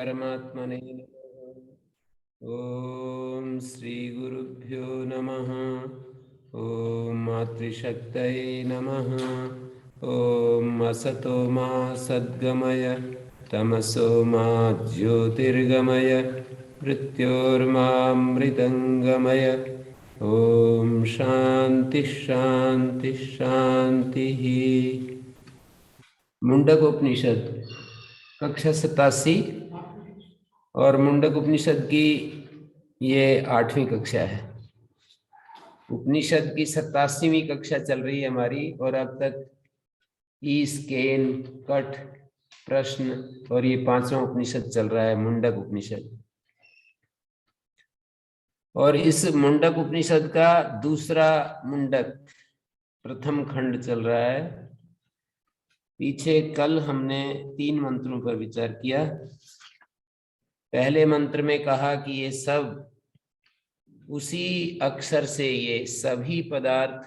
परमात्मने नमः। ओम श्री गुरुभ्यो नमः। ओम मातृशक्तये नमः। ओम असतो मा सद्गमय तमसो मा ज्योतिर्गमय मृत्योर्मामृतंगमय। ओम शांति शांति शांति। मुंडक उपनिषद कक्षा 87 और मुंडक उपनिषद की ये 8वीं कक्षा है। उपनिषद की 87वीं कक्षा चल रही है हमारी, और अब तक स्केन कट प्रश्न और ये 5वां उपनिषद चल रहा है, मुंडक उपनिषद। और इस मुंडक उपनिषद का दूसरा मुंडक प्रथम खंड चल रहा है। पीछे कल हमने 3 मंत्रों पर विचार किया। पहले मंत्र में कहा कि ये सब उसी अक्षर से, ये सभी पदार्थ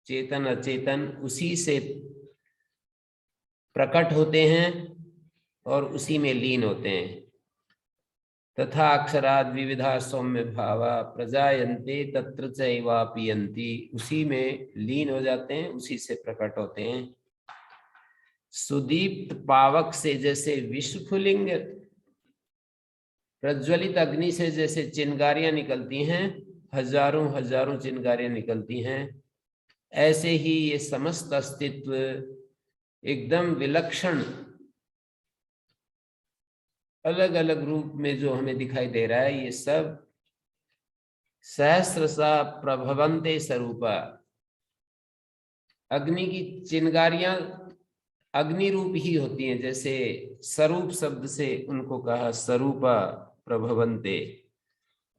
चेतन अचेतन उसी से प्रकट होते हैं और उसी में लीन होते हैं। तथा अक्षराद विविधा सौम्य भावा प्रजायन्ते तत्र चैवापियन्ति, उसी में लीन हो जाते हैं, उसी से प्रकट होते हैं। सुदीप्त पावक से जैसे विश्वफुलिंग प्रज्वलित अग्नि से जैसे चिंगारियां निकलती हैं, हजारों हजारों चिंगारियां निकलती हैं, ऐसे ही ये समस्त अस्तित्व एकदम विलक्षण अलग अलग रूप में जो हमें दिखाई दे रहा है, ये सब सहस्रसा प्रभवन्ते स्वरूपा, अग्नि की चिंगारियां अग्नि रूप ही होती हैं। जैसे स्वरूप शब्द से उनको कहा स्वरूपा प्रभवन्ते,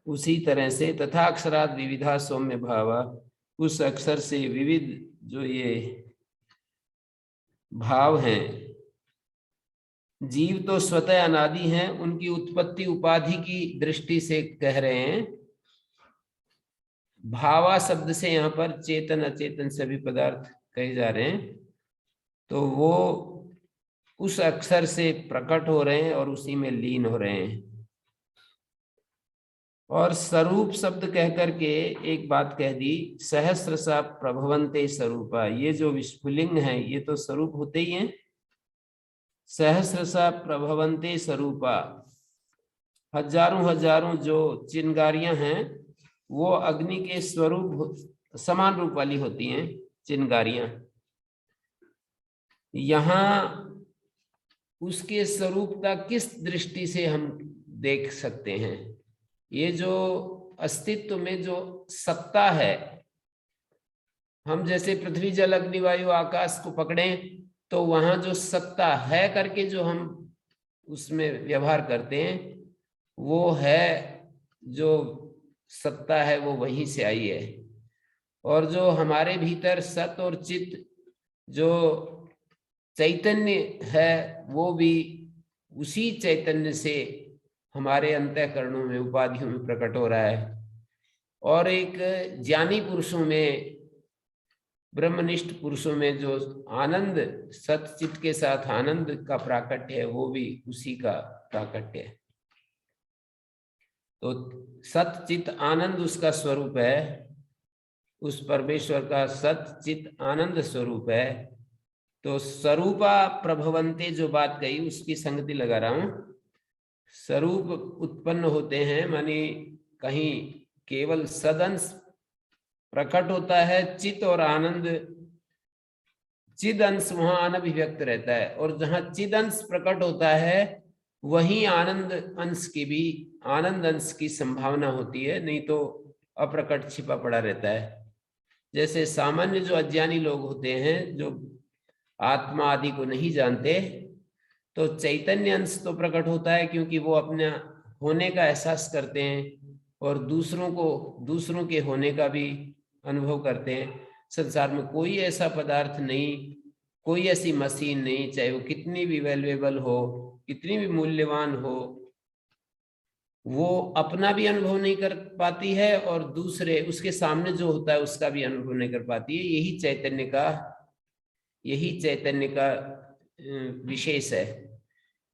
उसी तरह से तथा अक्षराद विविधा सौम्य भावा, उस अक्षर से विविध जो ये भाव हैं, जीव तो स्वतः अनादि हैं, उनकी उत्पत्ति उपाधि की दृष्टि से कह रहे हैं। भावा शब्द से यहाँ पर चेतन अचेतन सभी पदार्थ कहे जा रहे हैं, तो वो उस अक्षर से प्रकट हो रहे हैं और उसी में लीन हो रहे हैं। और स्वरूप शब्द कह करके एक बात कह दी, सहस्रसा प्रभवन्ते स्वरूपा, ये जो विस्फुलिंग है ये तो स्वरूप होते ही हैं। सहस्रसा प्रभवन्ते स्वरूपा, हजारों हजारों जो चिंगारियां हैं वो अग्नि के स्वरूप समान रूप वाली होती हैं चिंगारियां। यहाँ उसके स्वरूपता किस दृष्टि से हम देख सकते हैं? ये जो अस्तित्व में जो सत्ता है, हम जैसे पृथ्वी जल अग्नि वायु आकाश को पकड़ें तो वहां जो सत्ता है करके जो हम उसमें व्यवहार करते हैं, वो है जो सत्ता है वो वहीं से आई है। और जो हमारे भीतर सत और चित जो चैतन्य है, वो भी उसी चैतन्य से हमारे अंतःकरणों में उपाधियों में प्रकट हो रहा है। और एक ज्ञानी पुरुषों में, ब्रह्मनिष्ठ पुरुषों में जो आनंद सतचित के साथ आनंद का प्राकट्य है, वो भी उसी का प्राकट्य है। तो सतचित आनंद उसका स्वरूप है, उस परमेश्वर का सतचित आनंद स्वरूप है। तो स्वरूपा प्रभवन्ते जो बात कही उसकी संगति लगा रहा हूं। स्वरूप उत्पन्न होते हैं, मानी कहीं केवल सदंश प्रकट होता है, चित और आनंद, चिद अंश वहां अनभिव्यक्त रहता है, और जहां चिद अंश प्रकट होता है वहीं आनंद अंश की भी, आनंद अंश की संभावना होती है, नहीं तो अप्रकट छिपा पड़ा रहता है। जैसे सामान्य जो अज्ञानी लोग होते हैं, जो आत्मा आदि को नहीं जानते, तो चैतन्य अंश तो प्रकट होता है क्योंकि वो अपना होने का एहसास करते हैं और दूसरों के होने का भी अनुभव करते हैं। संसार में कोई ऐसा पदार्थ नहीं, कोई ऐसी मशीन नहीं, चाहे वो कितनी भी वैल्यूएबल हो, कितनी भी मूल्यवान हो, वो अपना भी अनुभव नहीं कर पाती है और दूसरे उसके सामने जो होता है उसका भी अनुभव नहीं कर पाती है। यही चैतन्य का विशेष है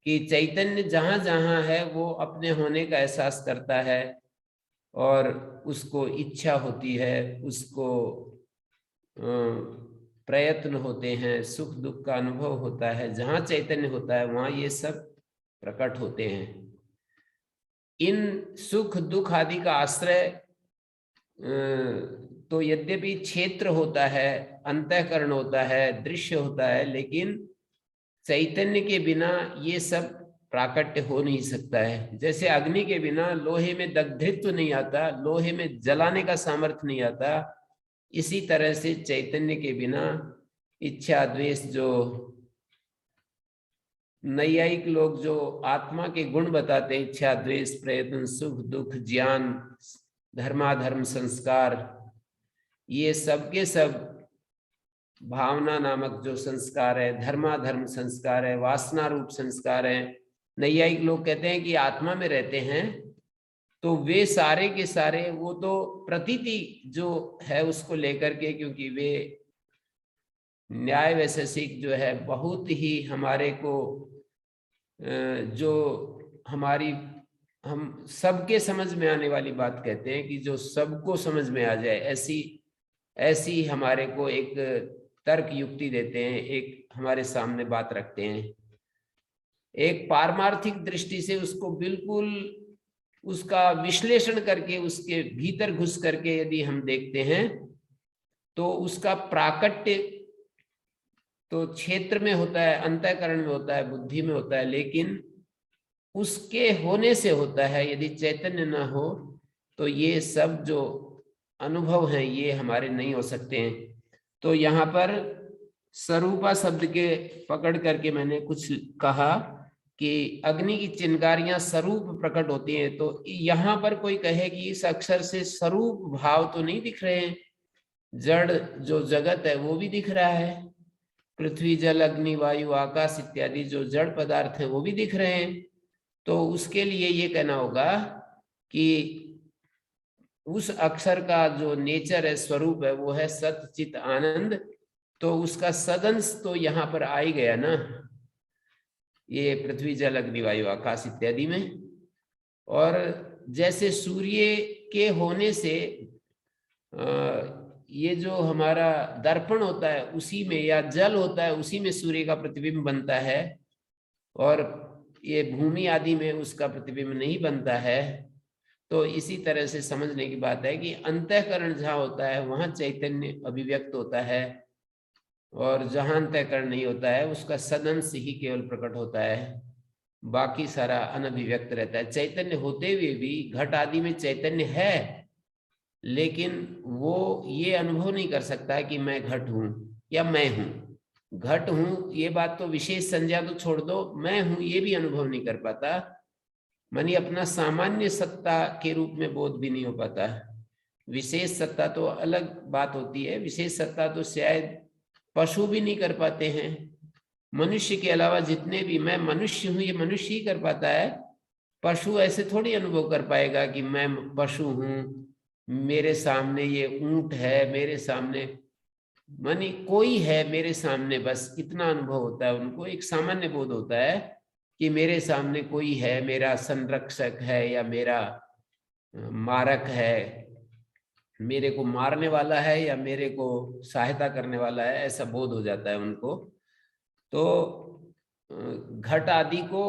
कि चैतन्य जहां जहां है वो अपने होने का एहसास करता है और उसको इच्छा होती है, उसको प्रयत्न होते हैं, सुख दुख का अनुभव होता है। जहां चैतन्य होता है वहां ये सब प्रकट होते हैं। इन सुख दुख आदि का आश्रय तो यद्यपि क्षेत्र होता है, अंतःकरण होता है, दृश्य होता है, लेकिन चैतन्य के बिना ये सब प्राकट्य हो नहीं सकता है। जैसे अग्नि के बिना लोहे में दग्धित्व नहीं आता, लोहे में जलाने का सामर्थ्य नहीं आता, इसी तरह से चैतन्य के बिना इच्छा द्वेष, जो नैयायिक लोग जो आत्मा के गुण बताते हैं, इच्छा द्वेष प्रयत्न सुख दुख ज्ञान धर्माधर्म संस्कार, ये सब के सब भावना नामक जो संस्कार है, धर्माधर्म संस्कार है, वासना रूप संस्कार है। नैयायिक लोग कहते हैं कि आत्मा में रहते हैं, तो वे सारे के सारे वो तो प्रतीति जो है उसको लेकर के, क्योंकि वे न्याय वैशेषिक जो है बहुत ही हमारे को जो हमारी हम सबके समझ में आने वाली बात कहते हैं कि जो सबको समझ में आ जाए, ऐसी ऐसी हमारे को एक तर्क युक्ति देते हैं, एक हमारे सामने बात रखते हैं। एक पारमार्थिक दृष्टि से उसको बिल्कुल उसका विश्लेषण करके उसके भीतर घुस करके यदि हम देखते हैं तो उसका प्राकट्य तो क्षेत्र में होता है, अंतःकरण में होता है, बुद्धि में होता है, लेकिन उसके होने से होता है। यदि चैतन्य ना हो तो ये सब जो अनुभव हैं ये हमारे नहीं हो सकते हैं। तो यहाँ पर स्वरूपा शब्द के पकड़ करके मैंने कुछ कहा कि अग्नि की चिंगारियां स्वरूप प्रकट होती हैं, तो यहाँ पर कोई कहे कि इस अक्षर से स्वरूप भाव तो नहीं दिख रहे हैं, जड़ जो जगत है वो भी दिख रहा है, पृथ्वी जल अग्नि वायु आकाश इत्यादि जो जड़ पदार्थ हैं वो भी दिख रहे हैं। तो उसके लिए ये कहना होगा कि उस अक्षर का जो नेचर है, स्वरूप है, वो है सत चित आनंद। तो उसका सदंश तो यहाँ पर आ ही गया ना, ये पृथ्वी जल अग्नि वायु आकाश इत्यादि में। और जैसे सूर्य के होने से ये जो हमारा दर्पण होता है उसी में, या जल होता है उसी में सूर्य का प्रतिबिंब बनता है, और ये भूमि आदि में उसका प्रतिबिंब नहीं बनता है। तो इसी तरह से समझने की बात है कि अंतःकरण जहाँ होता है वहां चैतन्य अभिव्यक्त होता है, और जहां अंतःकरण नहीं होता है उसका सदंश ही केवल प्रकट होता है, बाकी सारा अनभिव्यक्त रहता है। चैतन्य होते हुए भी घट आदि में चैतन्य है, लेकिन वो ये अनुभव नहीं कर सकता है कि मैं घट हूं या मैं हूं। घट हूं ये बात तो विशेष संज्ञा तो छोड़ दो, मैं हूं ये भी अनुभव नहीं कर पाता, मानी अपना सामान्य सत्ता के रूप में बोध भी नहीं हो पाता। विशेष सत्ता तो अलग बात होती है, विशेष सत्ता तो शायद पशु भी नहीं कर पाते हैं। मनुष्य के अलावा जितने भी, मैं मनुष्य हूं ये मनुष्य ही कर पाता है, पशु ऐसे थोड़ी अनुभव कर पाएगा कि मैं पशु हूं, मेरे सामने ये ऊंट है, मेरे सामने मानी कोई है मेरे सामने, बस इतना अनुभव होता है उनको। एक सामान्य बोध होता है कि मेरे सामने कोई है, मेरा संरक्षक है या मेरा मारक है, मेरे को मारने वाला है या मेरे को सहायता करने वाला है, ऐसा बोध हो जाता है उनको। तो घट आदि को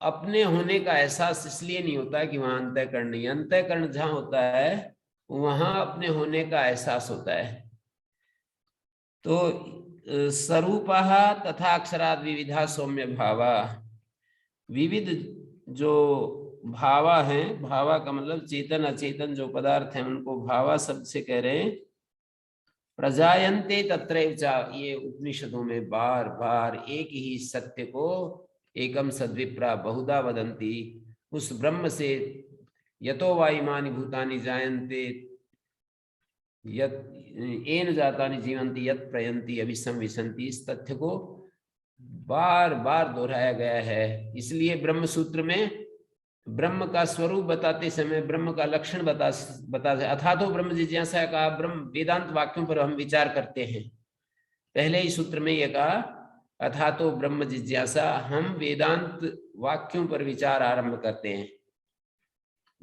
अपने होने का एहसास इसलिए नहीं होता कि वहां अंतःकरण नहीं, अंतःकरण जहां होता है वहां अपने होने का एहसास होता है। तो स्वरूपः तथा अक्षराद विविधा सौम्य भावा, विविध जो भावा है, भावा का मतलब चेतन अचेतन जो पदार्थ हैं उनको भावा शब्द से कह रहे हैं। प्रजायन्ते तत्रैव च, ये उपनिषदों में बार बार एक ही सत्य को एकम सद्विप्रा बहुधा वदन्ति, उस ब्रह्म से यतो वा इमानि भूतानि जायन्ते यत् येन जातानि जीवन्ति यत् प्रयन्ति अभिसंविशन्ति, इस तथ्य को बार बार दोहराया गया है। इसलिए ब्रह्म सूत्र में ब्रह्म का स्वरूप बताते समय ब्रह्म का लक्षण बता अथा तो ब्रह्म जिज्ञासा का ब्रह्म वेदांत वाक्यों पर हम विचार करते हैं। पहले ही सूत्र में यह कहा अथा तो ब्रह्म जिज्ञासा, हम वेदांत वाक्यों पर विचार आरंभ करते हैं।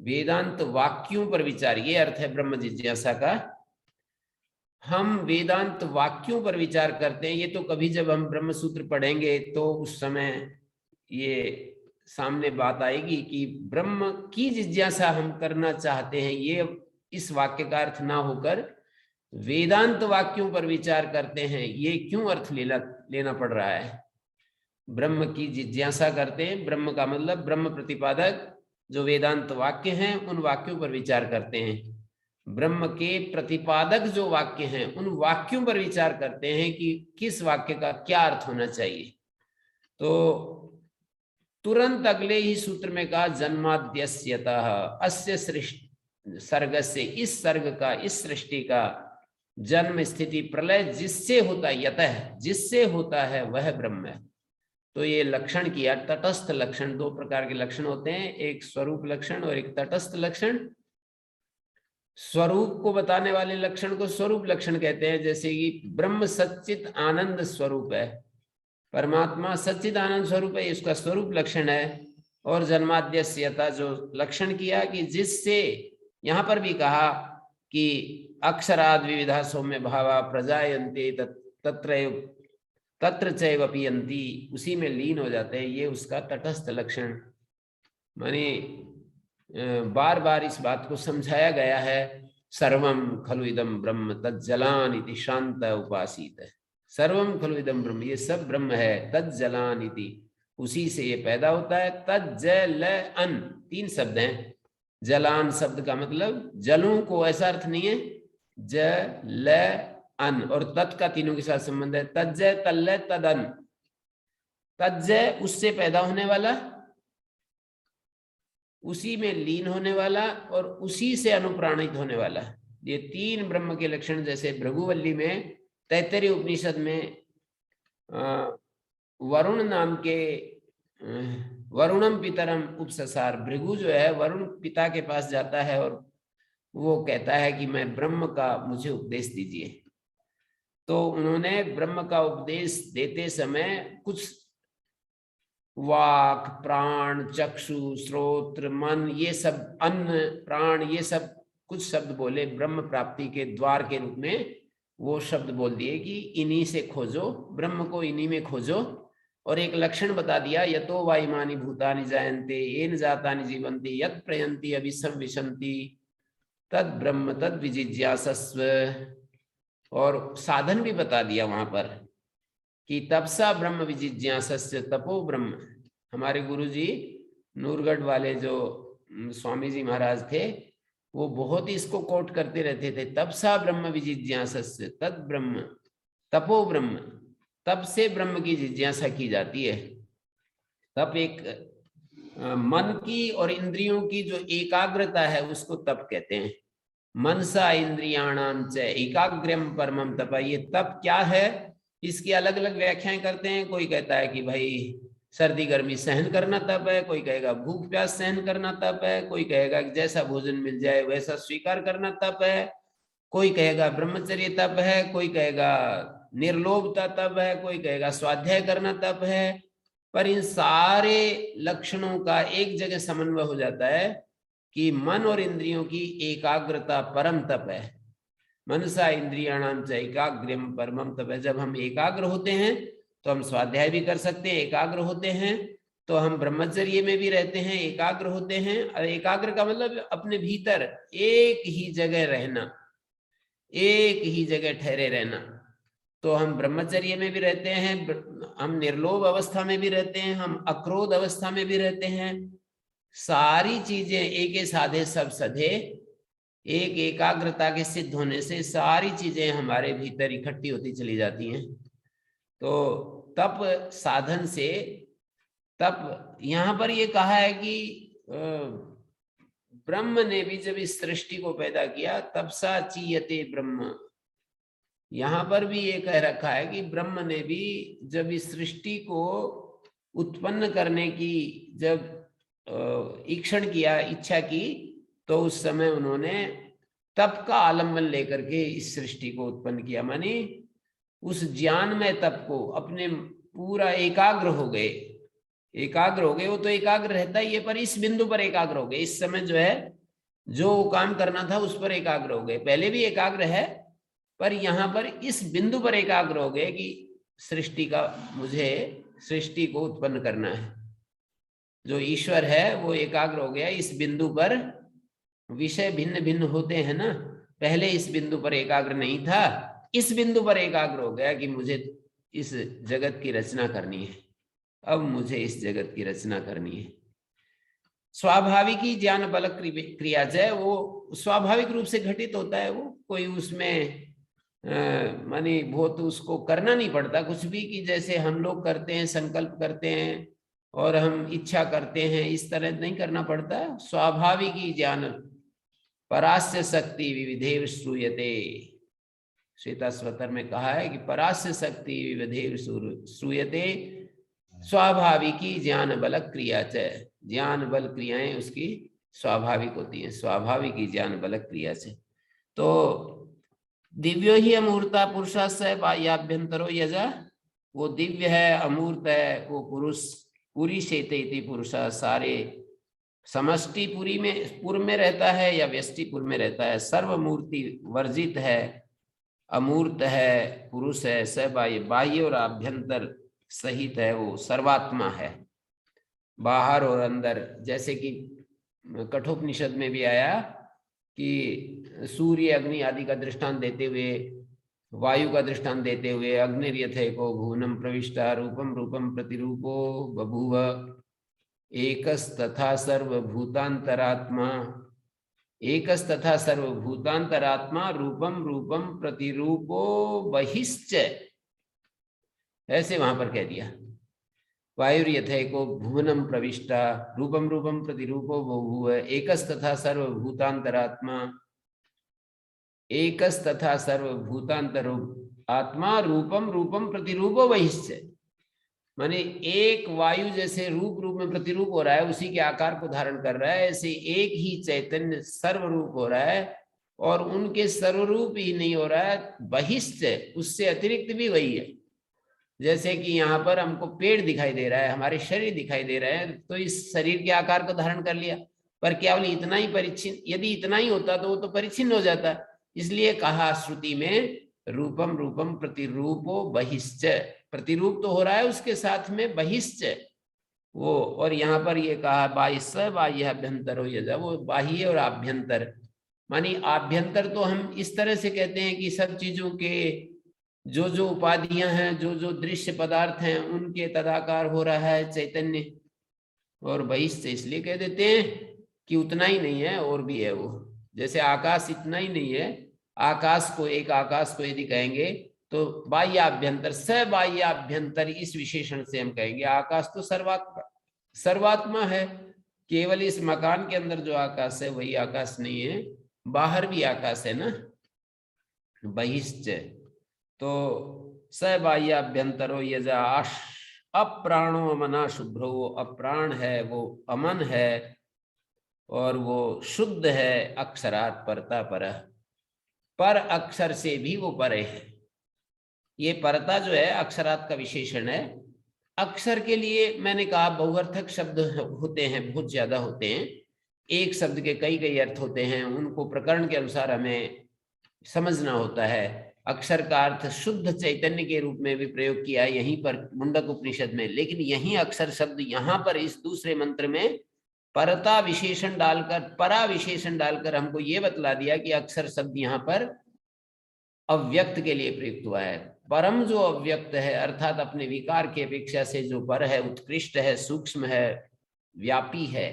वेदांत वाक्यों पर विचार, ये अर्थ है ब्रह्म जिज्ञासा का। हम वेदांत वाक्यों पर विचार करते हैं। ये तो कभी जब हम ब्रह्म सूत्र पढ़ेंगे तो उस समय ये सामने बात आएगी कि ब्रह्म की जिज्ञासा हम करना चाहते हैं। ये इस वाक्य का अर्थ ना होकर वेदांत वाक्यों पर विचार करते हैं, ये क्यों अर्थ लेना पड़ रहा है। ब्रह्म की जिज्ञासा करते हैं, ब्रह्म का मतलब ब्रह्म प्रतिपादक जो वेदांत वाक्य हैं उन वाक्यों पर विचार करते हैं। ब्रह्म के प्रतिपादक जो वाक्य हैं उन वाक्यों पर विचार करते हैं कि किस वाक्य का क्या अर्थ होना चाहिए। तो तुरंत अगले ही सूत्र में कहा जन्माद्यस्यतः अस्य सृष्टि सर्ग से, इस सर्ग का, इस सृष्टि का जन्म स्थिति प्रलय जिससे होता है, यतः जिससे होता है वह ब्रह्म है। तो ये लक्षण किया, तटस्थ लक्षण। दो प्रकार के लक्षण होते हैं, एक स्वरूप लक्षण और एक तटस्थ लक्षण। स्वरूप को बताने वाले लक्षण को स्वरूप लक्षण कहते हैं। जैसे कि ब्रह्म सच्चित आनंद स्वरूप है, परमात्मा सच्चिद आनंद स्वरूप है, इसका स्वरूप लक्षण है। और जन्माद्यस्यता जो लक्षण किया कि जिससे, यहां पर भी कहा कि अक्षराद विविधा सौम्य भावा प्रजायन्ते तत्र चैव पियन्ति, उसी में लीन हो जाते हैं, ये उसका तटस्थ लक्षण। माने बार बार इस बात को समझाया गया है। सर्वम खलु इदम ब्रह्म तज्जलान इति शांत उपासीत। सर्वम खलु इदम ब्रह्म, ये सब ब्रह्म है। तज्जलान इति, उसी से ये पैदा होता है। तज्जलन, तीन शब्द हैं। जलान शब्द का मतलब जलों को, ऐसा अर्थ नहीं है। जलन और तत् का तीनों के साथ संबंध है। तज्ज तल्ल तदन, तज्ज उससे पैदा होने वाला, उसी में लीन होने वाला और उसी से अनुप्राणित होने वाला। ये तीन ब्रह्म के लक्षण। जैसे भृगुवल्ली में तैत्तरीय उपनिषद में वरुण नाम के वरुणम पितरम उपससार, भृगु जो है वरुण पिता के पास जाता है और वो कहता है कि मैं ब्रह्म का, मुझे उपदेश दीजिए। तो उन्होंने ब्रह्म का उपदेश देते समय कुछ वाक, प्राण, चक्षु, श्रोत्र, मन, ये सब, अन्न, प्राण, ये सब कुछ शब्द बोले ब्रह्म प्राप्ति के द्वार के रूप में। वो शब्द बोल दिए कि इन्हीं से खोजो ब्रह्म को, इन्हीं में खोजो। और एक लक्षण बता दिया, यतो वा इमानि भूतानि जायन्ते येन जातानि जीवन्ति यत् प्रयन्ति अभिसंविशन्ति तद ब्रह्म तद विजिज्ञासस्व। और साधन भी बता दिया वहां पर कि तपसा ब्रह्म विजिज्ञासस्य तपो ब्रह्म। हमारे गुरुजी नूरगढ़ वाले जो स्वामी जी महाराज थे, वो बहुत ही इसको कोट करते रहते थे। तपसा ब्रह्म विजिज्ञासस्य तद ब्रह्म तपो ब्रह्म, तप से ब्रह्म की जिज्ञासा की जाती है। तप एक मन की और इंद्रियों की जो एकाग्रता है उसको तप कहते हैं। मनसा इंद्रियाणाम च एकाग्र्यम परमम तप। ये तप क्या है, इसकी अलग अलग व्याख्याएं करते हैं। कोई कहता है कि भाई सर्दी गर्मी सहन करना तप है, कोई कहेगा भूख प्यास सहन करना तप है, कोई कहेगा कि जैसा भोजन मिल जाए वैसा स्वीकार करना तप है, कोई कहेगा ब्रह्मचर्य तप है, कोई कहेगा निर्लोभता तप है, कोई कहेगा स्वाध्याय करना तप है। पर इन सारे लक्षणों का एक जगह समन्वय हो जाता है कि मन और इंद्रियों की एकाग्रता परम तप है। मनसा इंद्रियाणाम च एकाग्र्यम परमम तप है। जब हम एकाग्र होते हैं तो हम स्वाध्याय भी कर सकते हैं, एकाग्र होते हैं तो हम ब्रह्मचर्य में भी रहते हैं, एकाग्र होते हैं। और एकाग्र का मतलब अपने भीतर एक ही जगह रहना, एक ही जगह ठहरे रहना। तो हम ब्रह्मचर्य में भी रहते हैं, हम निर्लोभ अवस्था में भी रहते हैं, हम अक्रोध अवस्था में भी रहते हैं। सारी चीजें एक साधे सब सधे, एक एकाग्रता के सिद्ध होने से सारी चीजें हमारे भीतर इकट्ठी होती चली जाती हैं। तो तप साधन से, तप यहां पर ये कहा है कि ब्रह्म ने भी जब इस सृष्टि को पैदा किया तपसा चीयते ब्रह्म। यहां पर भी ये कह रखा है कि ब्रह्म ने भी जब इस सृष्टि को उत्पन्न करने की जब ईक्षण किया, इच्छा की, तो उस समय उन्होंने तप का आलंबन लेकर के इस सृष्टि को उत्पन्न किया। माने उस ज्ञान में तप को, अपने पूरा एकाग्र हो गए, वो तो एकाग्र रहता ही है, पर इस बिंदु पर एकाग्र हो गए। इस समय जो है जो काम करना था उस पर एकाग्र हो गए। पहले भी एकाग्र है, पर यहाँ पर इस बिंदु पर एकाग्र हो गए कि मुझे सृष्टि को उत्पन्न करना है। जो ईश्वर है वो एकाग्र हो गया इस बिंदु पर। विषय भिन्न भिन्न होते हैं ना, पहले इस बिंदु पर एकाग्र नहीं था, इस बिंदु पर एकाग्र हो गया कि मुझे इस जगत की रचना करनी है, अब मुझे इस जगत की रचना करनी है। स्वाभाविकी ज्ञान बल क्रिया जय, वो स्वाभाविक रूप से घटित होता है, वो कोई उसमें मानी बहुत उसको करना नहीं पड़ता कुछ भी, कि जैसे हम लोग करते हैं, संकल्प करते हैं और हम इच्छा करते हैं, इस तरह नहीं करना पड़ता। स्वाभाविकी ज्ञान परास्य शक्ति विविधेव श्रूयते, श्वेताश्वतर में कहा है कि परास्य शक्ति विविधेव श्रूयते स्वाभाविकी ज्ञान बल क्रिया च, ज्ञान बल क्रियाएं उसकी स्वाभाविक होती हैं, स्वाभाविकी ज्ञान बल क्रिया से। तो दिव्यो ही अमूर्ता पुरुषा स बाह्याभ्यंतरो यजा, वो दिव्य है, अमूर्त है, वो पुरुष पूरी शेते पुरुषा, सारे समष्टि पूरी में पूर्व में रहता है या व्यष्टिपुर में रहता है, सर्वमूर्ति वर्जित है, अमूर्त है, पुरुष है, स बाह्य और आभ्यंतर सहित है, वो सर्वात्मा है, बाहर और अंदर। जैसे कि कठोपनिषद में भी आया कि सूर्य अग्नि आदि का दृष्टांत देते हुए, वायु का दृष्टांत देते हुए, अग्निर्यथैको भुवनम प्रविष्टा रूपम रूपम प्रतिरूपो बभूव एकस्तथा सर्वभूतांतरात्मा, एकस्तथा सर्वभूतांतरात्मा रूपम रूपम प्रतिरूपो बहिश्च, ऐसे वहां पर कह दिया। वायुर्यथैको भुवनम प्रविष्टा रूपम रूपम प्रतिरूपो बभूव एकस्तथा सर्वभूतांतरात्मा, एकस्तथा सर्वभूतांतरो आत्मा रूपम रूपम प्रतिरूपो बहिश्च, माने एक वायु जैसे रूप रूप में प्रतिरूप हो रहा है, उसी के आकार को धारण कर रहा है, ऐसे एक ही चैतन्य सर्वरूप हो रहा है, और उनके सर्वरूप ही नहीं हो रहा है, बहिश्च, उससे अतिरिक्त भी वही है। जैसे कि यहाँ पर हमको पेड़ दिखाई दे रहा है, हमारे शरीर दिखाई दे रहे हैं, तो इस शरीर के आकार को धारण कर लिया, पर केवल इतना ही परिच्छिन्न, यदि इतना ही होता तो वो तो परिच्छिन्न हो जाता। इसलिए कहा श्रुति में रूपम रूपम प्रतिरूपो बहिश्च, प्रतिरूप तो हो रहा है उसके साथ में बहिश्च वो, और यहाँ पर ये कहा बाह्य बाह्याभ्यंतर हो यजा, वो बाह्य और आभ्यंतर, मानी आभ्यंतर तो हम इस तरह से कहते हैं कि सब चीजों के जो जो उपाधियां हैं, जो जो दृश्य पदार्थ हैं, उनके तदाकार हो रहा है चैतन्य, और बहिश्च इसलिए कह देते हैं कि उतना ही नहीं है और भी है वो। जैसे आकाश इतना ही नहीं है, आकाश को, एक आकाश को यदि कहेंगे तो बाह्याभ्यंतर स बाह्याभ्यंतर, इस विशेषण से हम कहेंगे आकाश तो सर्वात्मा है, केवल इस मकान के अंदर जो आकाश है वही आकाश नहीं है, बाहर भी आकाश है ना, बहिश्च। तो स बाह्याभ्यंतरो यजा अप्राणो अमना शुभ्रो, वो अप्राण है, वो अमन है, और वो शुद्ध है, अक्षरात् परता परः, पर अक्षर से भी वो परे है। ये परता जो है अक्षरात् का विशेषण है। अक्षर के लिए मैंने कहा बहुअर्थक शब्द होते हैं, बहुत ज्यादा होते हैं, एक शब्द के कई कई अर्थ होते हैं, उनको प्रकरण के अनुसार हमें समझना होता है। अक्षर का अर्थ शुद्ध चैतन्य के रूप में भी प्रयोग किया है यहीं पर मुंडक उपनिषद में, लेकिन यही अक्षर शब्द यहाँ पर इस दूसरे मंत्र में परता विशेषण डालकर, परा विशेषण डालकर हमको ये बतला दिया कि अक्षर शब्द यहाँ पर अव्यक्त के लिए प्रयुक्त हुआ है। परम जो अव्यक्त है, अर्थात अपने विकार की अपेक्षा से जो पर है, उत्कृष्ट है, सूक्ष्म है, व्यापी है।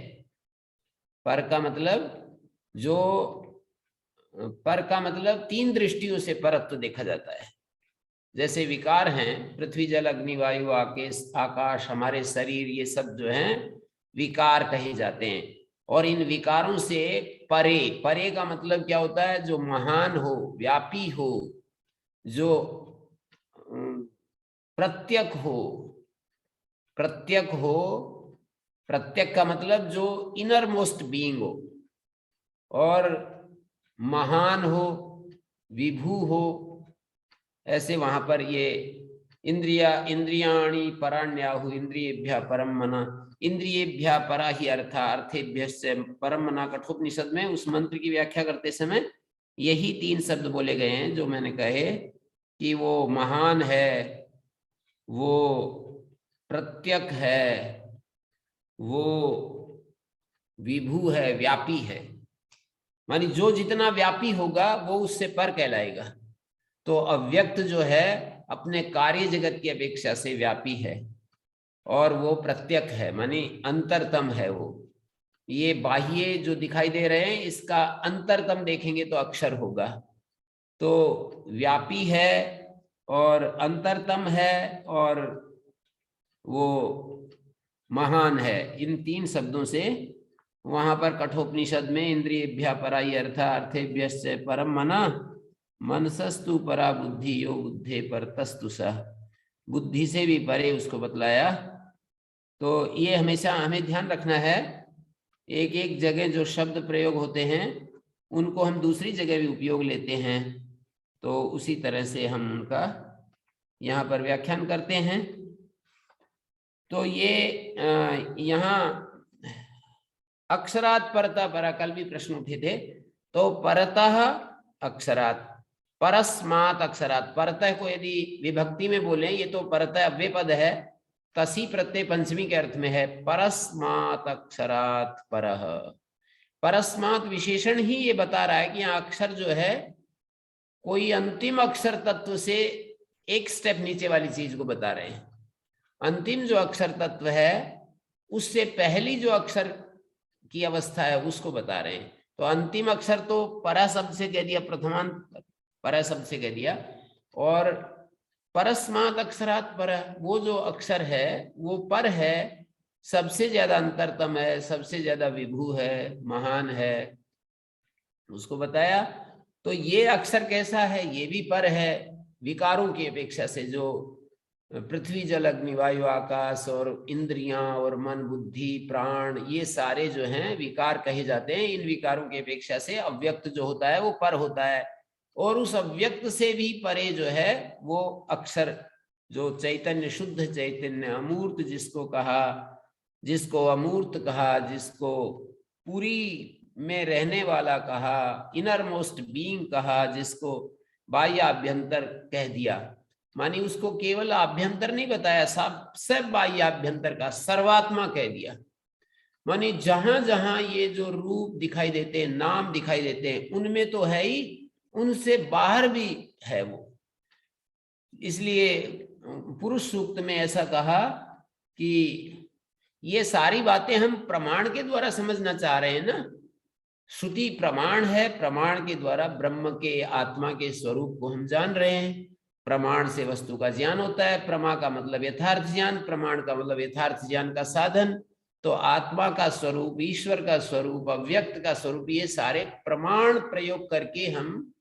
पर का मतलब जो, पर का मतलब तीन दृष्टियों से परत्व देखा जाता है। जैसे विकार हैं, पृथ्वी जल अग्नि वायु आकाश, हमारे शरीर, ये सब जो हैं विकार कहे जाते हैं, और इन विकारों से परे, परे का मतलब क्या होता है, जो महान हो, व्यापी हो, जो प्रत्यक हो, प्रत्यक हो, प्रत्यक का मतलब जो इनर मोस्ट बीइंग हो, और महान हो, विभू हो, ऐसे वहां पर ये इंद्रियाणि पराण्याहु इंद्रियेभ्यः परम मना, इंद्रियेभ्यः परा ही अर्थेभ्यश्च परम मना। कठोपनिषद में उस मंत्र की व्याख्या करते समय यही 3 शब्द बोले गए हैं जो मैंने कहे कि वो महान है, वो प्रत्यक है, वो विभु है, व्यापी है। मानी जो जितना व्यापी होगा वो उससे पर कहलाएगा। तो अव्यक्त जो है अपने कार्य जगत की अपेक्षा से व्यापी है और वो प्रत्यक है, मानी अंतरतम है। वो ये बाह्य जो दिखाई दे रहे हैं इसका अंतरतम देखेंगे तो अक्षर होगा। तो व्यापी है और अंतरतम है और वो महान है। इन 3 शब्दों से वहां पर कठोपनिषद में इंद्रियेभ्यः परा अर्थेभ्यश्च परम मना, मनसस्तु परा बुद्धि यो बुद्धे परतस्तु सः। बुद्धि से भी परे उसको बतलाया। तो ये हमेशा हमें ध्यान रखना है, एक एक जगह जो शब्द प्रयोग होते हैं उनको हम दूसरी जगह भी उपयोग लेते हैं, तो उसी तरह से हम उनका यहाँ पर व्याख्यान करते हैं। तो ये यहाँ अक्षरात परतः परा, कल भी प्रश्न उठे थे। तो परतः अक्षरात, परस्मात् अक्षरात, परतः को यदि विभक्ति में बोले, ये तो परतः अव्यय पद है, तसी प्रत्यय पंचमी के अर्थ में है। परस्मात् अक्षरात परः, परस्मात् विशेषण ही ये बता रहा है कि यहाँ अक्षर जो है कोई अंतिम अक्षर तत्व से एक स्टेप नीचे वाली चीज को बता रहे हैं। अंतिम जो अक्षर तत्व है उससे पहली जो अक्षर की अवस्था है उसको बता रहे हैं। तो अंतिम अक्षर तो परा शब्द से कह दिया, प्रथमांत परा शब्द से कह दिया। और परस्मात् अक्षरात पर, वो जो अक्षर है वो पर है, सबसे ज्यादा अंतरतम है, सबसे ज्यादा विभु है, महान है, उसको बताया। तो ये अक्षर कैसा है, ये भी पर है विकारों की अपेक्षा से। जो पृथ्वी जल अग्नि वायु आकाश और इंद्रियां और मन बुद्धि प्राण, ये सारे जो हैं विकार कहे जाते हैं। इन विकारों की अपेक्षा से अव्यक्त जो होता है वो पर होता है। और उस अव्यक्त से भी परे जो है वो अक्षर, जो चैतन्य, शुद्ध चैतन्य, अमूर्त जिसको कहा, जिसको अमूर्त कहा, जिसको पूरी में रहने वाला कहा, इनर मोस्ट बीइंग कहा, जिसको बाह्य आभ्यंतर कह दिया। मानी उसको केवल आभ्यंतर नहीं बताया, सब बाह्य आभ्यंतर का सर्वात्मा कह दिया। मानी जहां जहां ये जो रूप दिखाई देते हैं, नाम दिखाई देते हैं, उनमें तो है ही, उनसे बाहर भी है वो। इसलिए पुरुष सूक्त में ऐसा कहा कि ये सारी बातें हम प्रमाण के द्वारा समझना चाह रहे हैं ना। श्रुति प्रमाण है, प्रमाण के द्वारा ब्रह्म के, आत्मा के स्वरूप को हम जान रहे हैं। प्रमाण से वस्तु का ज्ञान होता है। प्रमा का मतलब यथार्थ ज्ञान, प्रमाण का मतलब यथार्थ ज्ञान का साधन। तो आत्मा का स्वरूप, ईश्वर का स्वरूप, अव्यक्त का स्वरूप, ये सारे प्रमाण प्रयोग करके हम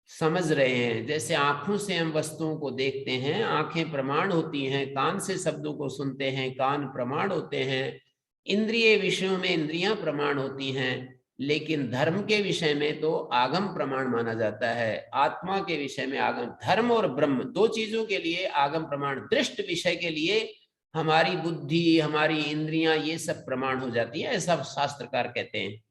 समझ रहे हैं। जैसे आंखों से हम वस्तुओं को देखते हैं, आंखें प्रमाण होती हैं। कान से शब्दों को सुनते हैं, कान प्रमाण होते हैं। इंद्रिय विषयों में इंद्रियां प्रमाण होती हैं। लेकिन धर्म के विषय में तो आगम प्रमाण माना जाता है। आत्मा के विषय में आगम, धर्म और ब्रह्म दो चीजों के लिए आगम प्रमाण। दृष्ट विषय के लिए हमारी बुद्धि, हमारी इंद्रियां, ये सब प्रमाण हो जाती है, ऐसा शास्त्रकार कहते हैं।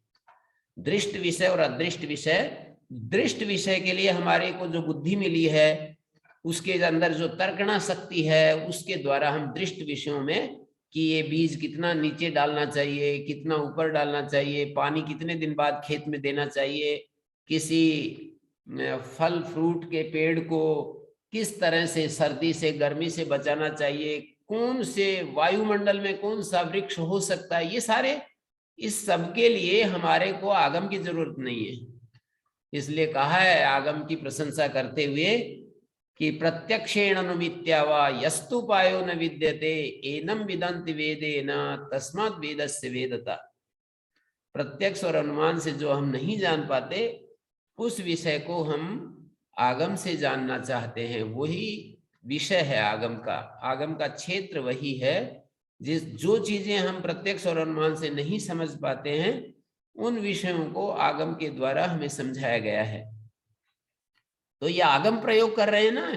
दृष्ट विषय और अदृष्ट विषय, दृष्ट विषय के लिए हमारे को जो बुद्धि मिली है, उसके अंदर जो तर्कणा शक्ति है, उसके द्वारा हम दृष्ट विषयों में कि ये बीज कितना नीचे डालना चाहिए, कितना ऊपर डालना चाहिए, पानी कितने दिन बाद खेत में देना चाहिए, किसी फल फ्रूट के पेड़ को किस तरह से सर्दी से गर्मी से बचाना चाहिए, कौन से वायुमंडल में कौन सा वृक्ष हो सकता है, ये सारे, इस सब के लिए हमारे को आगम की जरूरत नहीं है। इसलिए कहा है आगम की प्रशंसा करते हुए कि प्रत्यक्षेण अनुमित्या वा यस्तु पायो न विद्यते एनम विदन्ति वेदेन तस्मात् वेदस्य वेदता। प्रत्यक्ष और अनुमान से जो हम नहीं जान पाते, उस विषय को हम आगम से जानना चाहते हैं। वही विषय है आगम का, आगम का क्षेत्र वही है। जो चीजें हम प्रत्यक्ष और अनुमान से नहीं समझ पाते हैं, उन विषयों को आगम के द्वारा हमें समझाया गया है। तो ये आगम प्रयोग कर रहे हैं ना,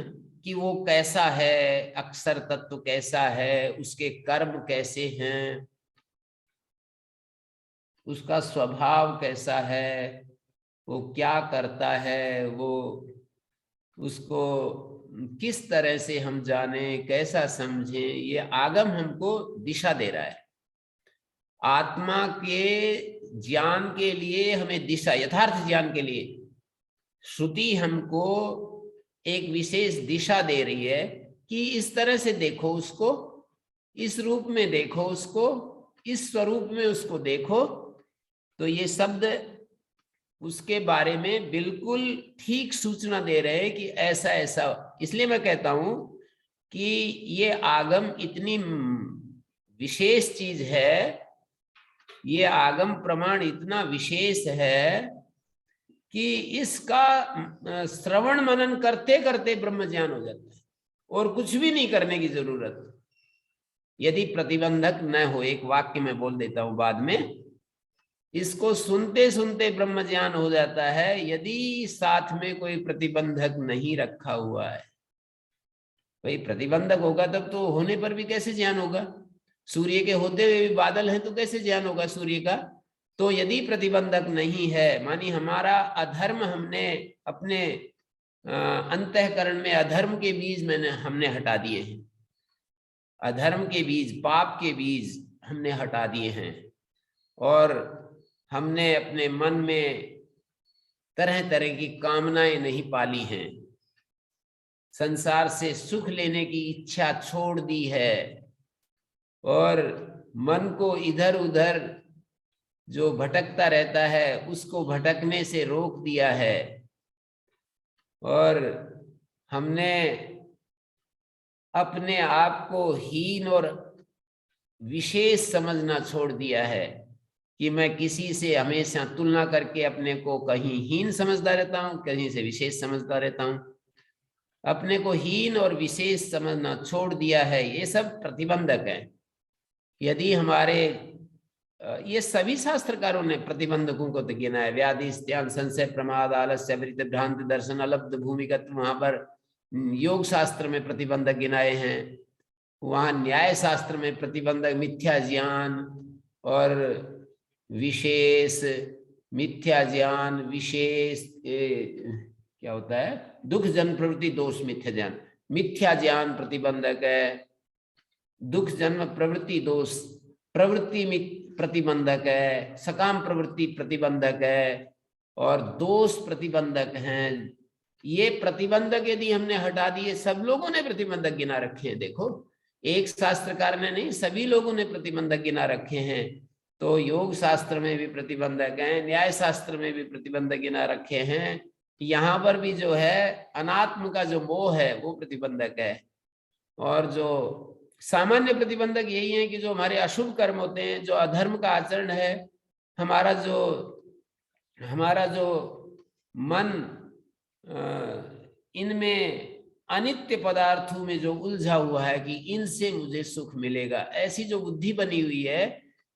कि वो कैसा है, अक्षर तत्व कैसा है, उसके कर्म कैसे हैं, उसका स्वभाव कैसा है, वो क्या करता है, वो उसको किस तरह से हम जाने, कैसा समझें, ये आगम हमको दिशा दे रहा है। आत्मा के ज्ञान के लिए हमें दिशा, यथार्थ ज्ञान के लिए श्रुति हमको एक विशेष दिशा दे रही है कि इस तरह से देखो उसको, इस रूप में देखो उसको, इस स्वरूप में उसको देखो। तो ये शब्द उसके बारे में बिल्कुल ठीक सूचना दे रहे हैं कि ऐसा ऐसा। इसलिए मैं कहता हूं कि ये आगम इतनी विशेष चीज है, ये आगम प्रमाण इतना विशेष है कि इसका श्रवण मनन करते करते ब्रह्म ज्ञान हो जाता है और कुछ भी नहीं करने की जरूरत, यदि प्रतिबंधक न हो। एक वाक्य मैं बोल देता हूं बाद में, इसको सुनते सुनते ब्रह्म ज्ञान हो जाता है यदि साथ में कोई प्रतिबंधक नहीं रखा हुआ है। भाई प्रतिबंधक होगा तब तो होने पर भी कैसे ज्ञान होगा? सूर्य के होते हुए भी बादल है तो कैसे ज्ञान होगा सूर्य का? तो यदि प्रतिबंधक नहीं है, मानी हमारा अधर्म, हमने अपने अंतःकरण में अधर्म के बीज हमने हटा दिए हैं, अधर्म के बीज, पाप के बीज हमने हटा दिए हैं, और हमने अपने मन में तरह तरह की कामनाएं नहीं पाली हैं, संसार से सुख लेने की इच्छा छोड़ दी है, और मन को इधर उधर जो भटकता रहता है उसको भटकने से रोक दिया है, और हमने अपने आप को हीन और विशेष समझना छोड़ दिया है कि मैं किसी से हमेशा तुलना करके अपने को कहीं हीन समझता रहता हूं, कहीं से विशेष समझता रहता हूं। अपने को हीन और विशेष समझना छोड़ दिया है, ये सब प्रतिबंधक है। यदि हमारे ये सभी शास्त्रकारों ने प्रतिबंधकों को तो गिना है, व्याधि, स्त्यान, संशय, प्रमाद, आलस्य, वृत्ति, भ्रांति, दर्शन, अलब्ध, भूमिगत, वहां पर योग शास्त्र में प्रतिबंधक गिनाए हैं, वहां न्याय शास्त्र में प्रतिबंधक मिथ्या ज्ञान और विशेष, मिथ्या ज्ञान विशेष, क्या होता है, दुख जन्म प्रवृत्ति दोष मिथ्या ज्ञान, मिथ्या ज्ञान प्रतिबंधक है, दुख जन्म प्रवृत्ति दोष प्रवृत्ति प्रतिबंधक है, सकाम प्रवृत्ति प्रतिबंधक है, और दोष प्रतिबंधक हैं। ये प्रतिबंधक यदि हमने हटा दिए, सब लोगों ने प्रतिबंधक गिना रखे हैं, देखो एक शास्त्रकार ने नहीं, सभी लोगों ने प्रतिबंधक गिना रखे हैं। तो योग शास्त्र में भी प्रतिबंधक हैं, न्याय शास्त्र में भी प्रतिबंधक गिना रखे हैं, यहाँ पर भी जो है अनात्म का जो मोह है वो प्रतिबंधक है। और जो सामान्य प्रतिबंधक यही है कि जो हमारे अशुभ कर्म होते हैं, जो अधर्म का आचरण है, हमारा जो मन इनमें अनित्य पदार्थों में जो उलझा हुआ है कि इनसे मुझे सुख मिलेगा, ऐसी जो बुद्धि बनी हुई है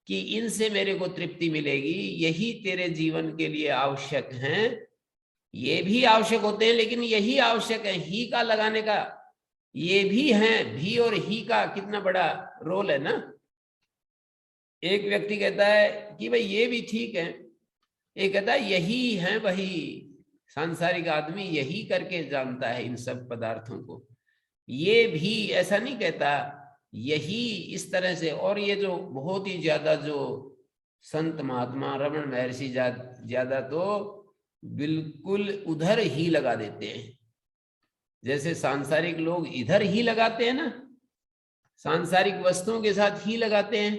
कि इनसे मेरे को तृप्ति मिलेगी, यही तेरे जीवन के लिए आवश्यक हैं। ये भी आवश्यक होते हैं, लेकिन यही आवश्यक है, ही का लगाने का ये भी है, भी और ही का कितना बड़ा रोल है ना। एक व्यक्ति कहता है कि भाई ये भी ठीक है, एक कहता है यही है वही, सांसारिक आदमी यही करके जानता है इन सब पदार्थों को, ये भी ऐसा नहीं कहता, यही इस तरह से। और ये जो बहुत ही ज्यादा जो संत महात्मा रमण महर्षि ज्यादा तो बिल्कुल उधर ही लगा देते हैं, जैसे सांसारिक लोग इधर ही लगाते हैं ना, सांसारिक वस्तुओं के साथ ही लगाते हैं,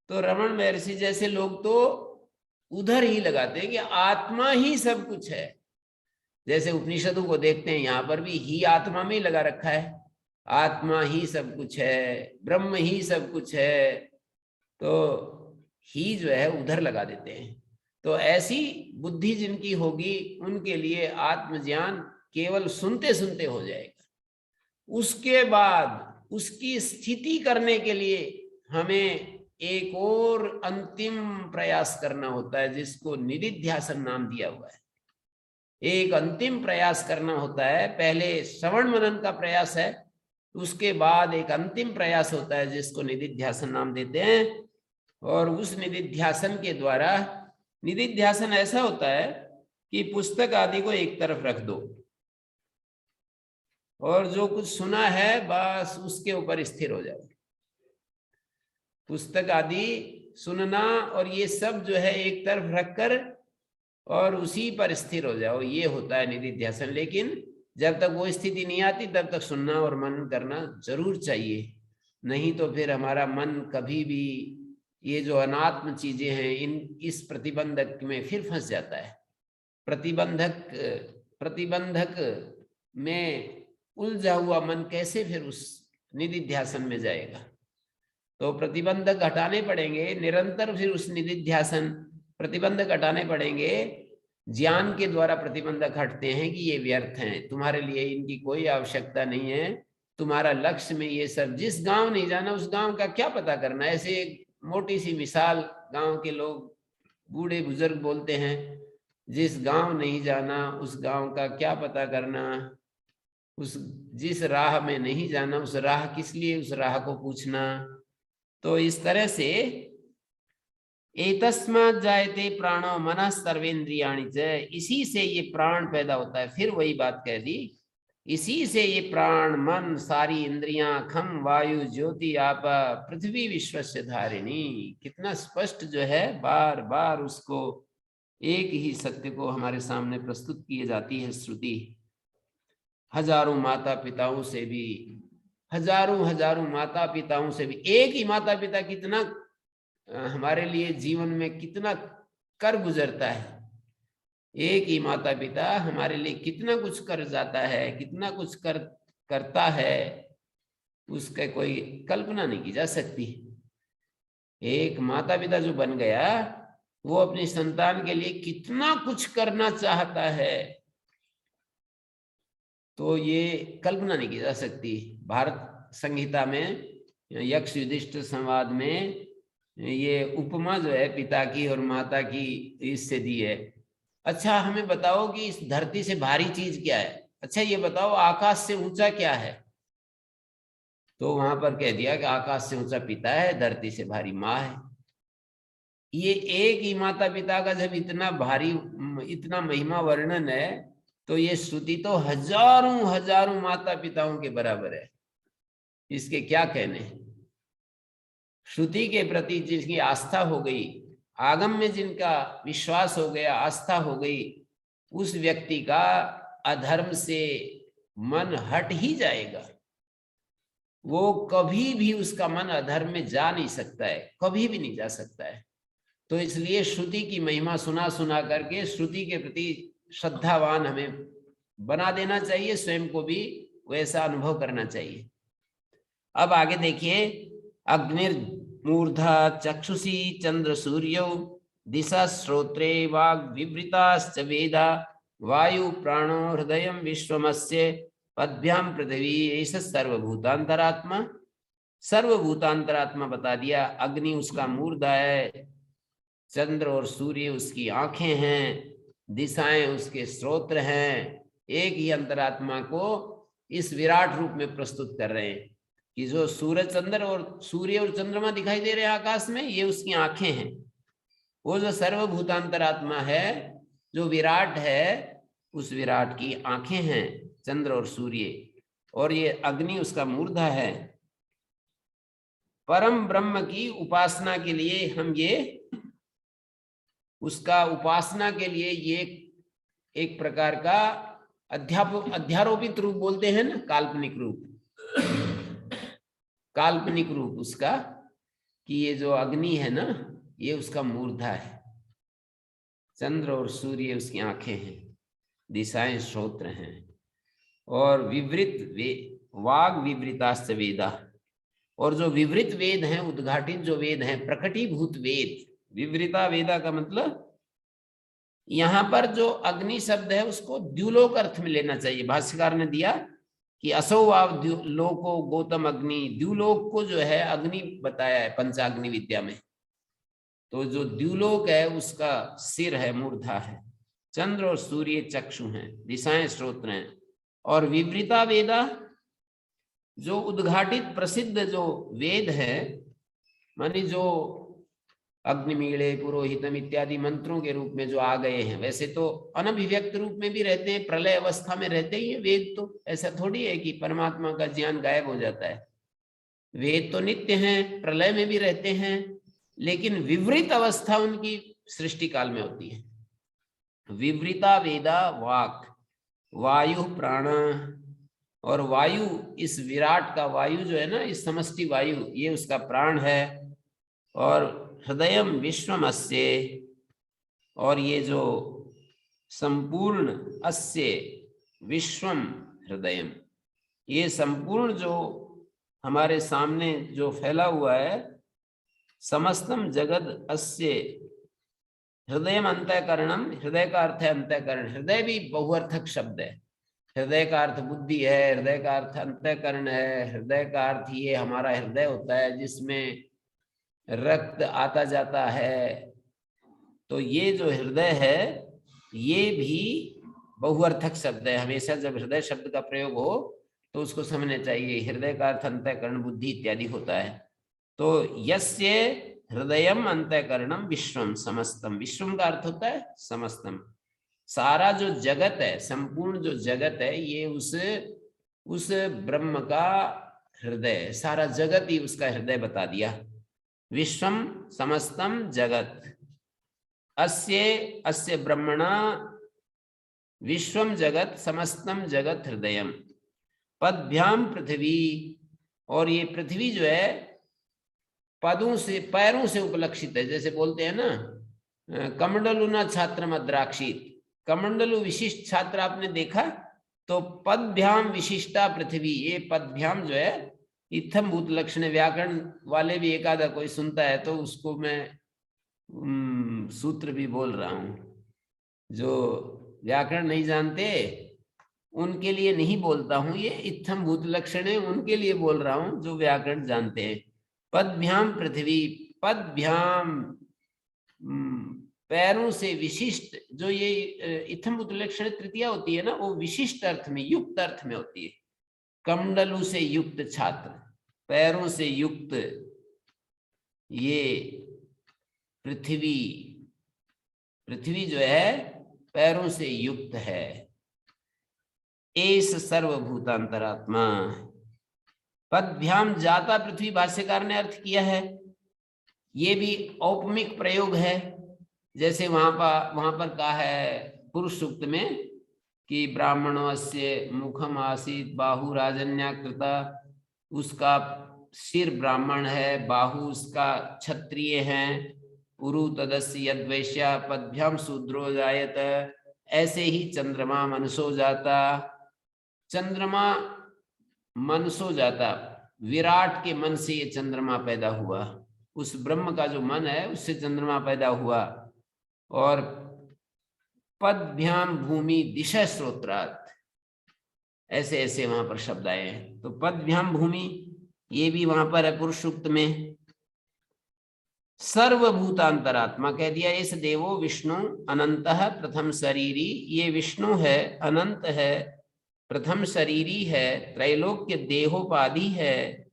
तो रमण महर्षि जैसे लोग तो उधर ही लगाते हैं कि आत्मा ही सब कुछ है। जैसे उपनिषदों को देखते हैं, यहाँ पर भी ही आत्मा में ही लगा रखा है, आत्मा ही सब कुछ है, ब्रह्म ही सब कुछ है, तो ही जो है उधर लगा देते हैं। तो ऐसी बुद्धि जिनकी होगी उनके लिए आत्मज्ञान केवल सुनते सुनते हो जाएगा। उसके बाद उसकी स्थिति करने के लिए हमें एक और अंतिम प्रयास करना होता है, जिसको निदिध्यासन नाम दिया हुआ है। एक अंतिम प्रयास करना होता है। पहले श्रवण मनन का प्रयास है, उसके बाद एक अंतिम प्रयास होता है जिसको निधिध्यासन नाम देते हैं। और उस निधिध्यासन के द्वारा, निधिध्यासन ऐसा होता है कि पुस्तक आदि को एक तरफ रख दो और जो कुछ सुना है बस उसके ऊपर स्थिर हो जाओ। पुस्तक आदि सुनना और ये सब जो है एक तरफ रखकर और उसी पर स्थिर हो जाओ, ये होता है निधिध्यासन। लेकिन जब तक वो स्थिति नहीं आती तब तक सुनना और मनन करना जरूर चाहिए, नहीं तो फिर हमारा मन कभी भी ये जो अनात्म चीजें हैं इस प्रतिबंधक में फिर फंस जाता है। प्रतिबंधक में उलझा हुआ मन कैसे फिर उस निधिध्यासन में जाएगा। तो प्रतिबंधक हटाने पड़ेंगे निरंतर, फिर उस निधिध्यासन प्रतिबंधक हटाने पड़ेंगे। ज्ञान के द्वारा प्रतिबंधक हटते हैं कि ये व्यर्थ हैं, तुम्हारे लिए इनकी कोई आवश्यकता नहीं है, तुम्हारा लक्ष्य में ये सब, जिस गांव नहीं जाना उस गांव का क्या पता करना। ऐसे एक मोटी सी मिसाल गांव के लोग बूढ़े बुजुर्ग बोलते हैं, जिस गांव नहीं जाना उस गांव का क्या पता करना, उस जिस राह में नहीं जाना उस राह किस लिए, उस राह को पूछना। तो इस तरह से एतस्मात् जायते प्राणो मनः सर्वेन्द्रियाणि च, इसी से ये प्राण पैदा होता है। फिर वही बात कह दी, इसी से ये प्राण मन सारी इंद्रियां, खम वायु ज्योति आप पृथ्वी विश्वस्य धारिणी, कितना स्पष्ट जो है बार बार उसको एक ही सत्य को हमारे सामने प्रस्तुत की जाती है श्रुति। हजारों माता पिताओं से भी, हजारों माता पिताओं से भी, एक ही माता पिता कितना हमारे लिए जीवन में कितना कर गुजरता है। एक ही माता पिता हमारे लिए कितना कुछ कर जाता है, कितना कुछ करता है, उसका कोई कल्पना नहीं की जा सकती। एक माता पिता जो बन गया वो अपनी संतान के लिए कितना कुछ करना चाहता है, तो ये कल्पना नहीं की जा सकती। भारत संहिता में यक्ष युधिष्ठिर संवाद में ये उपमा जो है पिता की और माता की इससे दी है। अच्छा हमें बताओ कि इस धरती से भारी चीज क्या है, अच्छा ये बताओ आकाश से ऊंचा क्या है, तो वहां पर कह दिया कि आकाश से ऊंचा पिता है, धरती से भारी माँ है। ये एक ही माता पिता का जब इतना भारी, इतना महिमा वर्णन है, तो ये श्रुति तो हजारों माता पिताओं के बराबर है। इसके क्या कहने। श्रुति के प्रति जिनकी आस्था हो गई, आगम में जिनका विश्वास हो गया, आस्था हो गई, उस व्यक्ति का अधर्म से मन हट ही जाएगा। वो कभी भी उसका मन अधर्म में जा नहीं सकता है, कभी भी नहीं जा सकता है। तो इसलिए श्रुति की महिमा सुना करके श्रुति के प्रति श्रद्धावान हमें बना देना चाहिए, स्वयं को भी वैसा अनुभव करना चाहिए। अब आगे देखिए, अग्निर्मूर्धा चक्षुषी चंद्र सूर्यौ दिशा श्रोत्रे वाग् विवृताश्च वेदा वायु प्राणो हृदय विश्वमस्य पद्भ्याम पृथ्वी ऐसा सर्वभूतांतरात्मा। सर्वभूतांतरात्मा बता दिया। अग्नि उसका मूर्धा है, चंद्र और सूर्य उसकी आंखें हैं, दिशाएं उसके स्रोत्र हैं। एक ही अंतरात्मा को इस विराट रूप में प्रस्तुत कर रहे हैं कि जो सूर्य और चंद्रमा दिखाई दे रहे हैं आकाश में, ये उसकी आंखें हैं। वो जो सर्वभूतांतरात्मा है, जो विराट है, उस विराट की आंखें हैं चंद्र और सूर्य, और ये अग्नि उसका मूर्धा है। परम ब्रह्म की उपासना के लिए हम ये उसका उपासना के लिए ये एक प्रकार का अध्यारोपित रूप बोलते हैं ना, काल्पनिक रूप उसका, कि ये जो अग्नि है ना, ये उसका मूर्धा है, चंद्र और सूर्य उसकी आंखें हैं, दिशाएं श्रोत्र हैं, और वाग विवृताश्च वेदा, और जो विवृत वेद हैं, उद्घाटित जो वेद हैं, प्रकटीभूत वेद। विवृता वेदा का मतलब यहां पर जो अग्नि शब्द है उसको द्युलोक अर्थ में लेना चाहिए। भाष्यकार ने दिया कि असौ वाव लोको गौतम अग्नि, द्युलोक को जो है अग्नि बताया है पंचाग्नि विद्या में। तो जो द्युलोक है उसका सिर है, मूर्धा है, चंद्र और सूर्य चक्षु हैं, दिशाएं श्रोत्र हैं। और विवृता वेदा, जो उद्घाटित प्रसिद्ध जो वेद है, मानी जो अग्निमीळे पुरोहितम इत्यादि मंत्रों के रूप में जो आ गए हैं, वैसे तो अनभिव्यक्त रूप में भी रहते हैं, प्रलय अवस्था में रहते ही है वेद। तो ऐसा थोड़ी है कि परमात्मा का ज्ञान गायब हो जाता है। वेद तो नित्य हैं, प्रलय में भी रहते हैं, लेकिन विवृत अवस्था उनकी सृष्टि काल में होती है। विवृता वेदा वाक, वायु प्राण, और वायु, इस विराट का वायु जो है ना, इस समष्टि वायु, ये उसका प्राण है। और हृदयम विश्वमस्य, और ये जो संपूर्ण अस्य विश्वम हृदयम, ये संपूर्ण जो हमारे सामने जो फैला हुआ है, समस्तम जगत अस्य हृदयम अंतःकरणम, हृदय का अर्थ है अंतःकरण। हृदय भी बहुअर्थक शब्द है। हृदय का अर्थ बुद्धि है, हृदय का अर्थ अंतःकरण है, हृदय का अर्थ ये हमारा हृदय होता है जिसमें रक्त आता जाता है। तो ये जो हृदय है ये भी बहुअर्थक शब्द है। हमेशा जब हृदय शब्द का प्रयोग हो तो उसको समझना चाहिए, हृदय का अर्थ अंतःकरण बुद्धि इत्यादि होता है। तो यस्य हृदयम अंतःकरणम विश्वम समस्तम, विश्वम का अर्थ होता है समस्तम। सारा जो जगत है, संपूर्ण जो जगत है, ये उस ब्रह्म का हृदय, सारा जगत ही उसका हृदय बता दिया। विश्वम समस्तम जगत, अस्य ब्रह्मणा विश्वम जगत समस्तम जगत हृदयम। पदभ्याम पृथ्वी, और ये पृथ्वी जो है पदों से, पैरों से उपलक्षित है। जैसे बोलते हैं ना, कमंडलु न छात्र मद्राक्षित, कमंडलु विशिष्ट छात्र आपने देखा, तो पदभ्याम विशिष्टा पृथ्वी, ये पदभ्याम जो है इत्थम भूत लक्षण, व्याकरण वाले भी एक आधा कोई सुनता है तो उसको मैं सूत्र भी बोल रहा हूं। जो व्याकरण नहीं जानते उनके लिए नहीं बोलता हूं, ये इत्थम भूत लक्षण है, उनके लिए बोल रहा हूं जो व्याकरण जानते हैं। पदभ्याम पृथ्वी, पदभ्याम पैरों से विशिष्ट, जो ये इत्थम भूत लक्षण तृतीया होती है ना, वो विशिष्ट अर्थ में, युक्त अर्थ में होती है। कमंडलु से युक्त छात्र, पैरों से युक्त ये पृथ्वी, पृथ्वी जो है पैरों से युक्त है। एस सर्वभूतांतरात्मा, पदभ्याम जाता पृथ्वी, भाष्यकार ने अर्थ किया है। ये भी औपमिक प्रयोग है। जैसे वहां पर कहा है पुरुष सूक्त में कि ब्राह्मणस्य मुखम आसीत बाहु राजन्याकृता, उसका सिर ब्राह्मण है, बाहु उसका क्षत्रिय है। उरु तदस्य यद्वैश्या पदभ्याम शूद्रो जायत, ऐसे ही चंद्रमा मनसो जाता, चंद्रमा मनसो जाता, विराट के मन से ये चंद्रमा पैदा हुआ, उस ब्रह्म का जो मन है उससे चंद्रमा पैदा हुआ। और पदभ्याम भूमि दिशा स्रोत्रात्, ऐसे ऐसे वहां पर शब्द आए हैं। तो पदभ्याम भूमि ये भी वहां पर है पुरुष सूक्त में। सर्वभूतांतरात्मा कह दिया, इस देवो विष्णु अनंतः प्रथम शरीरी, ये विष्णु है, अनंत है, प्रथम शरीरी है, त्रैलोक्य देहोपाधि है।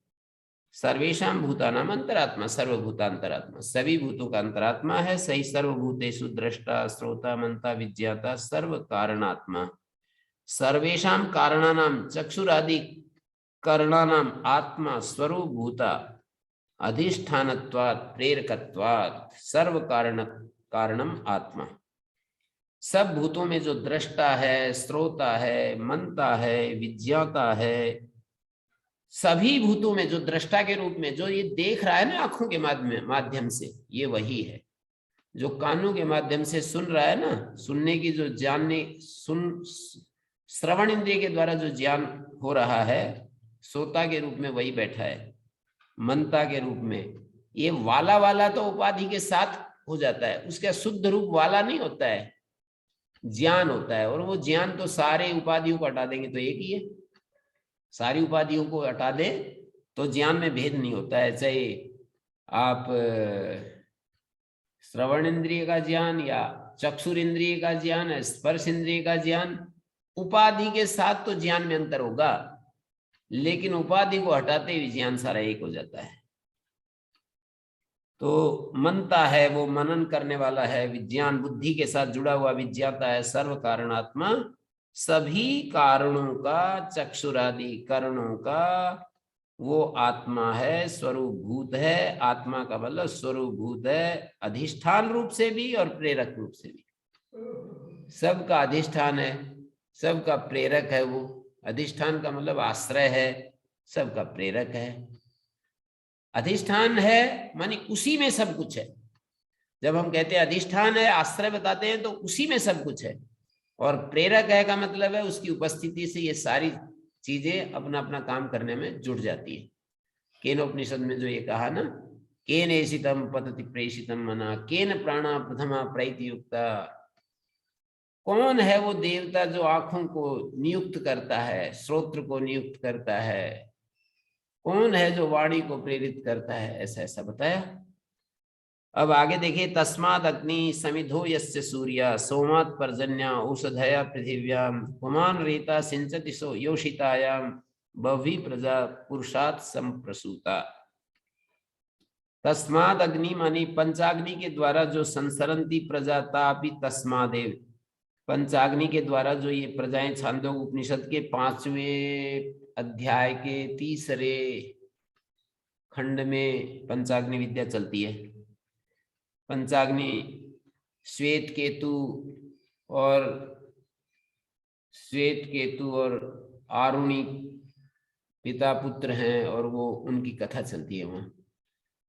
सर्वेशाम भूतानाम अंतरात्मा, सर्वभूतांतरात्मा, सभी भूतों का अंतरात्मा है। सही सर्वभूतेषु दृष्टा श्रोता मंता विज्ञाता सर्व कारणात्मा, सर्वेशाम कारणानाम चक्षुरादि करणानाम आत्मा स्वरूप भूता अधिष्ठानत्वात् प्रेरकत्वात् सर्व कारणम आत्मा। सब भूतों में जो दृष्टा है, श्रोता है, मनता है, विज्ञाता है, सभी भूतों में जो दृष्टा के रूप में जो ये देख रहा है ना आंखों के माध्यम से, ये वही है। जो कानों के माध्यम से सुन रहा है ना, सुनने की जो जानने, श्रवण इंद्रिय के द्वारा जो ज्ञान हो रहा है, श्रोता के रूप में वही बैठा है, मनता के रूप में। ये वाला वाला तो उपाधि के साथ हो जाता है, उसका शुद्ध रूप वाला नहीं होता है, ज्ञान होता है। और वो ज्ञान तो सारे उपाधियों को हटा देंगे तो एक ही है, सारी उपाधियों को हटा दे तो ज्ञान में भेद नहीं होता है। चाहे आप श्रवण इंद्रिय का ज्ञान या चक्षुर इंद्रिय का ज्ञान है, स्पर्श इंद्रिय का ज्ञान। उपाधि के साथ तो ज्ञान में अंतर होगा, लेकिन उपाधि को हटाते ही ज्ञान सारा एक हो जाता है। तो मनता है, वो मनन करने वाला है, विज्ञान बुद्धि के साथ जुड़ा हुआ विज्ञाता है, सर्व कारणात्मा, सभी कारणों का, चक्षुरादि कारणों का वो आत्मा है, स्वरूप भूत है। आत्मा का मतलब स्वरूप भूत है, अधिष्ठान रूप से भी और प्रेरक रूप से भी। सबका अधिष्ठान है, सबका प्रेरक है। वो अधिष्ठान का मतलब आश्रय है, सबका प्रेरक है। अधिष्ठान है मानी उसी में सब कुछ है। जब हम कहते हैं अधिष्ठान है, आश्रय बताते हैं, तो उसी में सब कुछ है। और प्रेरक है का मतलब है उसकी उपस्थिति से ये सारी चीजें अपना अपना काम करने में जुट जाती है। केनोपनिषद में जो ये कहा ना, केन एषितम पतति प्रेषितम मना, केन प्राणा प्रथमा प्रैति युक्ता। कौन है वो देवता जो आंखों को नियुक्त करता है, श्रोत्र को नियुक्त करता है, कौन है जो वाणी को प्रेरित करता है, ऐसा ऐसा बताया। अब आगे देखिए, तस्माद अग्नि समिधो यस्य सूर्य सोमात् पर्जन्या औषधया पृथिव्याम पुमान रेता सिंचति सो योषितायाम बह्वी प्रजा पुरुषात् संप्रसूता। तस्माद अग्नि मानी पंचाग्नि के द्वारा जो संसरंती प्रजा तापि तस्मादेव, पंचाग्नि के द्वारा जो ये प्रजाएं, छांदोग्य उपनिषद के 5वें अध्याय के 3रे खंड में पंचाग्नि विद्या चलती है। पंचाग्नि श्वेत केतु और आरुणि पिता पुत्र हैं, और वो उनकी कथा चलती है वहां।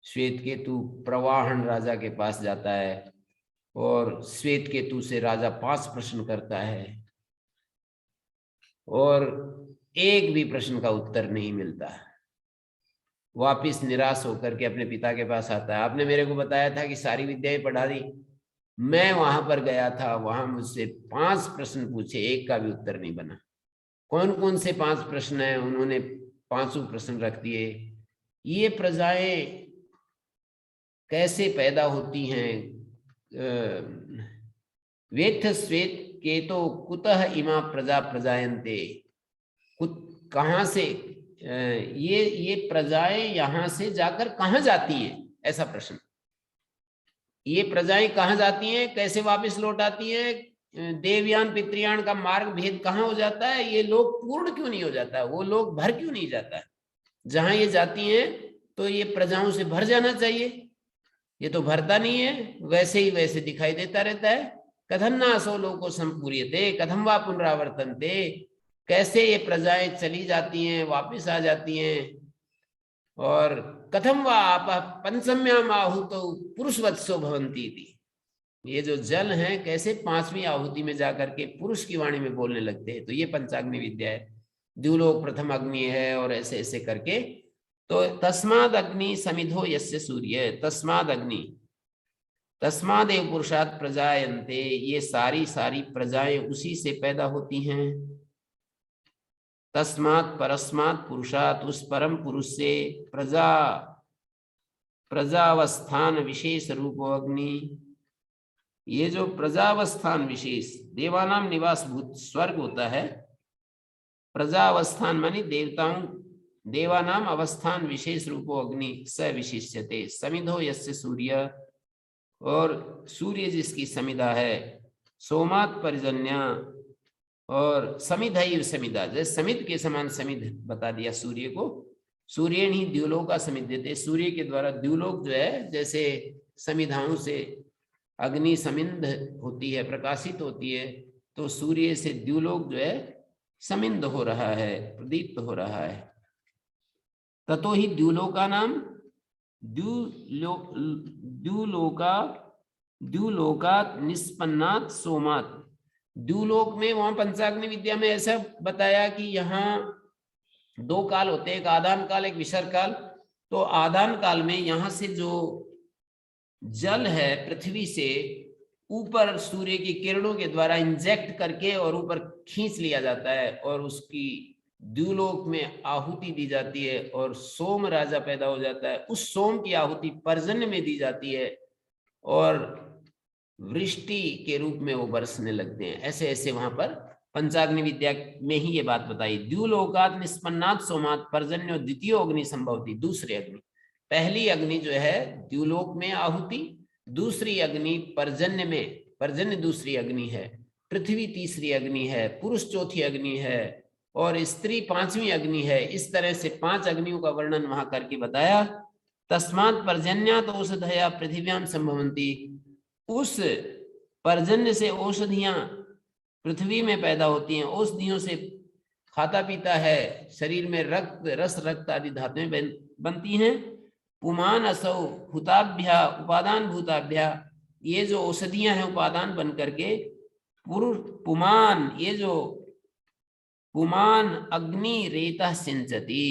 श्वेत केतु प्रवाहन राजा के पास जाता है और श्वेत केतु से राजा 5 प्रश्न करता है और एक भी प्रश्न का उत्तर नहीं मिलता। वापिस निराश होकर के अपने पिता के पास आता है। आपने मेरे को बताया था कि सारी विद्याएं पढ़ा दी, मैं वहां पर गया था, वहां मुझसे 5 प्रश्न पूछे, एक का भी उत्तर नहीं बना। कौन कौन से 5 प्रश्न हैं? उन्होंने 5 प्रश्न रख दिए। ये प्रजाएं कैसे पैदा होती हैं? वेत्थ श्वेत केतो कुतः इमा प्रजा प्रजायन्ते, कहां से ये प्रजाएं यहां से जाकर कहां जाती हैं, ऐसा प्रश्न। ये प्रजाएं कहां जाती हैं, कैसे वापस लौट आती हैं, देवयान पितृयान का मार्ग भेद कहां हो जाता है, ये लोग पूर्ण क्यों नहीं हो जाता, वो लोग भर क्यों नहीं जाता है। जहां ये जाती हैं तो ये प्रजाओं से भर जाना चाहिए, ये तो भरता नहीं है, वैसे ही वैसे दिखाई देता रहता है। कथम ना सो लोको संपूर्यते कथम वा पुनरावर्तनते, कैसे ये प्रजाएं चली जाती हैं, वापस आ जाती हैं। और कथम वा आप पंचम्याम आहुतो पुरुषवत्सो भवन्ति थी, ये जो जल हैं कैसे 5वीं आहुति में जाकर के पुरुष की वाणी में बोलने लगते हैं। तो ये पंचाग्नि विद्या है। द्युलोक प्रथम अग्नि है, और ऐसे ऐसे करके। तो तस्माद अग्नि समिधो यस्य सूर्य, तस्माद अग्नि, तस्मादेव पुरुषात् प्रजायन्ते, ये सारी सारी प्रजाएं उसी से पैदा होती हैं। तस्मात् परस्मात् पुरुषात्, उस परम पुरुष से, प्रजावस्थान विशेष रूपो अग्नि, ये जो प्रजावस्थान विशेष, देवानाम निवास भूत स्वर्ग होता है। प्रजावस्थान मानी देवताओं, देवानाम अवस्थान विशेष रूपो अग्नि स विशिष्यते समिधो यस्य सूर्य, और सूर्य जिसकी समिधा है। सोमात् पर्जन्या, और समिधैव समिधा, जैसे समिध के समान समिध बता दिया सूर्य को। सूर्य ही द्युलोका समिध देते, सूर्य के द्वारा द्युलोक जो है, जैसे समिधाओं से अग्नि समिंध होती है, प्रकाशित होती है, तो सूर्य से द्युलोक जो है समिंध हो रहा है, प्रदीप्त हो रहा है। ततो ही द्युलोका नाम द्युलोका निष्पन्नात् सोमात्, द्युलोक में, वहां पंचाग्नि विद्या में ऐसा बताया कि यहाँ 2 काल होते हैं, एक आदान काल, एक विसर्ग काल। तो आदान काल में यहाँ से जो जल है पृथ्वी से ऊपर सूर्य की किरणों के द्वारा इंजेक्ट करके और ऊपर खींच लिया जाता है, और उसकी द्युलोक में आहुति दी जाती है, और सोम राजा पैदा हो जाता है। उस सोम की आहुति पर्जन्य में दी जाती है, और वृष्टि के रूप में वो बरसने लगते हैं। ऐसे ऐसे वहां पर पंचाग्नि विद्या में ही ये बात बताई। द्युलोकात निष्पन्नात सोमात पर्जन्यो द्वितीय अग्नि संभवती। दूसरी अग्नि, पहली अग्नि जो है द्युलोक में आहुति, दूसरी अग्नि पर्जन्य में, पर्जन्य दूसरी अग्नि है, पृथ्वी तीसरी अग्नि है, पुरुष चौथी अग्नि है और स्त्री पांचवी अग्नि है। इस तरह से 5 अग्नियों का वर्णन वहां करके बताया। तस्मात् पर्जन्यात औषधया पृथिव्याम संभवन्ति। उस पर्जन्य से औषधियां पृथ्वी में पैदा होती हैं, औषधियों से खाता पीता है, शरीर में रक्त, रस, रक्त आदि धातुएं बनती हैं। पुमान असौ भूताभ्या उपादान भूताभ्या, ये जो औषधियां हैं उपादान बन करके पुमान, ये जो पुमान अग्नि रेतः सिंचती,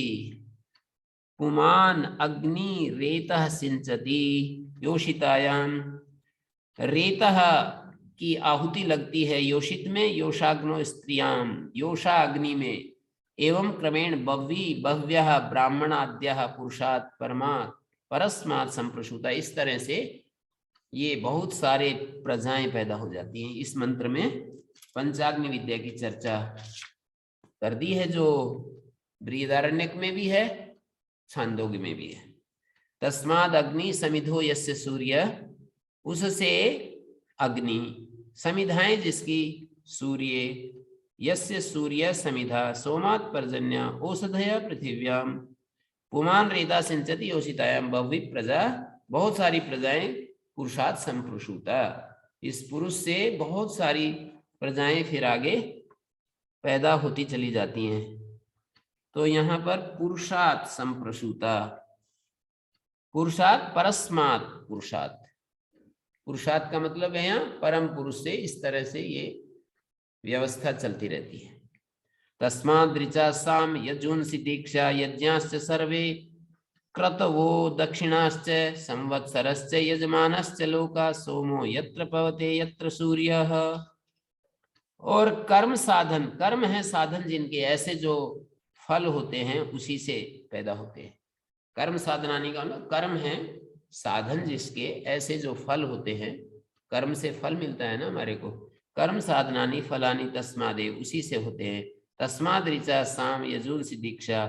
पुमान अग्नि रेतः सिंचती योषितायाम। रेतः की आहुति लगती है योषित में, योषाग्नो स्त्रियाम, योषा अग्नि में। एवं क्रमेण बह्वी बह्व्यः ब्राह्मणाद्यः पुरुषात् परमात् परस्मात् संप्रसूता। इस तरह से ये बहुत सारे प्रजाएं पैदा हो जाती हैं। इस मंत्र में पंचाग्नि विद्या की चर्चा कर दी है, जो बृहदारण्यक में भी है, छांदोग्य में भी है। तस्माद अग्नि समिधो यस्य सूर्य, उससे अग्नि, समिधाएं जिसकी, सूर्य, यस्य सूर्य समिधा, सोमात् पर्जन्य औषधया पृथिव्याम, पुमान रेता सिंचति योषितायाम बह्वी प्रजा, बहुत सारी प्रजाएं पुरुषात् संप्रसूता, इस पुरुष से बहुत सारी प्रजाएं फिर आगे पैदा होती चली जाती हैं। तो यहाँ पर पुरुषात् संप्रसूता, पुरुषात् परस्मात्, पुरुषात्, पुरुषात् का मतलब है यहाँ परम पुरुष से। इस तरह से ये व्यवस्था चलती रहती है। तस्माद् ऋचा साम यजुंसि दीक्षा यज्ञाश्च सर्वे क्रतवो दक्षिणाश्च संवत्सरश्च यजमानश्च लोका सोमो यत्र पवते यत्र सूर्यः। और कर्म साधन, कर्म है साधन जिनके, ऐसे जो फल होते हैं उसी से पैदा होते हैं। कर्म साधनानी का मतलब कर्म है साधन जिसके, ऐसे जो फल होते हैं, कर्म से फल मिलता है ना हमारे को। कर्म साधनानी फलानी तस्मादेव, उसी से होते हैं। तस्माद ऋचा साम यजुंसि दीक्षा,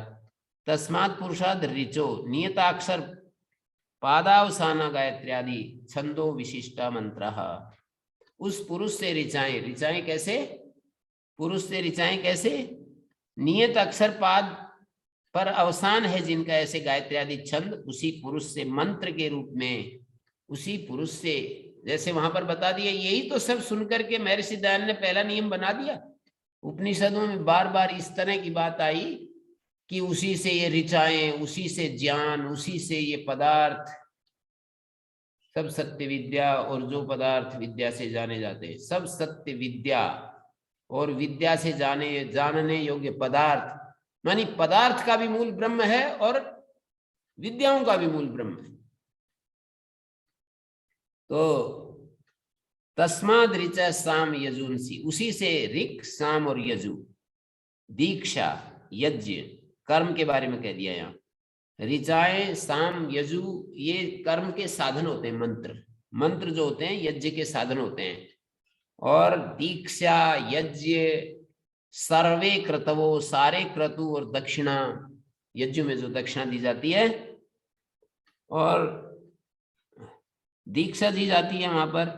तस्मात् पुरुषाद ऋचो नियताक्षर पादावसाना गायत्री आदि छंदो विशिष्टा मंत्रः। उस पुरुष से ऋचाएं, ऋचाएं कैसे, पुरुष से ऋचाएं कैसे, नियत अक्षर पाद पर अवसान है जिनका, ऐसे गायत्री आदि छंद उसी पुरुष से मंत्र के रूप में, उसी पुरुष से, जैसे वहां पर बता दिया। यही तो सब सुनकर के महर्षि दयानंद ने पहला नियम बना दिया। उपनिषदों में बार बार इस तरह की बात आई कि उसी से ये ऋचाएं, उसी से ज्ञान, उसी से ये पदार्थ, सब सत्य विद्या और जो पदार्थ विद्या से जाने जाते हैं, सब सत्य विद्या और विद्या से जानने योग्य पदार्थ, मानी पदार्थ का भी मूल ब्रह्म है और विद्याओं का भी मूल ब्रह्म है। तो तस्माद ऋचा साम यजुंसी, उसी से ऋक, साम और यजु, दीक्षा, यज्ञ, कर्म के बारे में कह दिया यहाँ। ऋचाएं, साम, यजु ये कर्म के साधन होते हैं। मंत्र, मंत्र जो होते हैं यज्ञ के साधन होते हैं। और दीक्षा, यज्ञ, सर्वे क्रतवो, सारे क्रतु, और दक्षिणा, यज्ञ में जो दक्षिणा दी जाती है और दीक्षा दी जाती है वहां पर,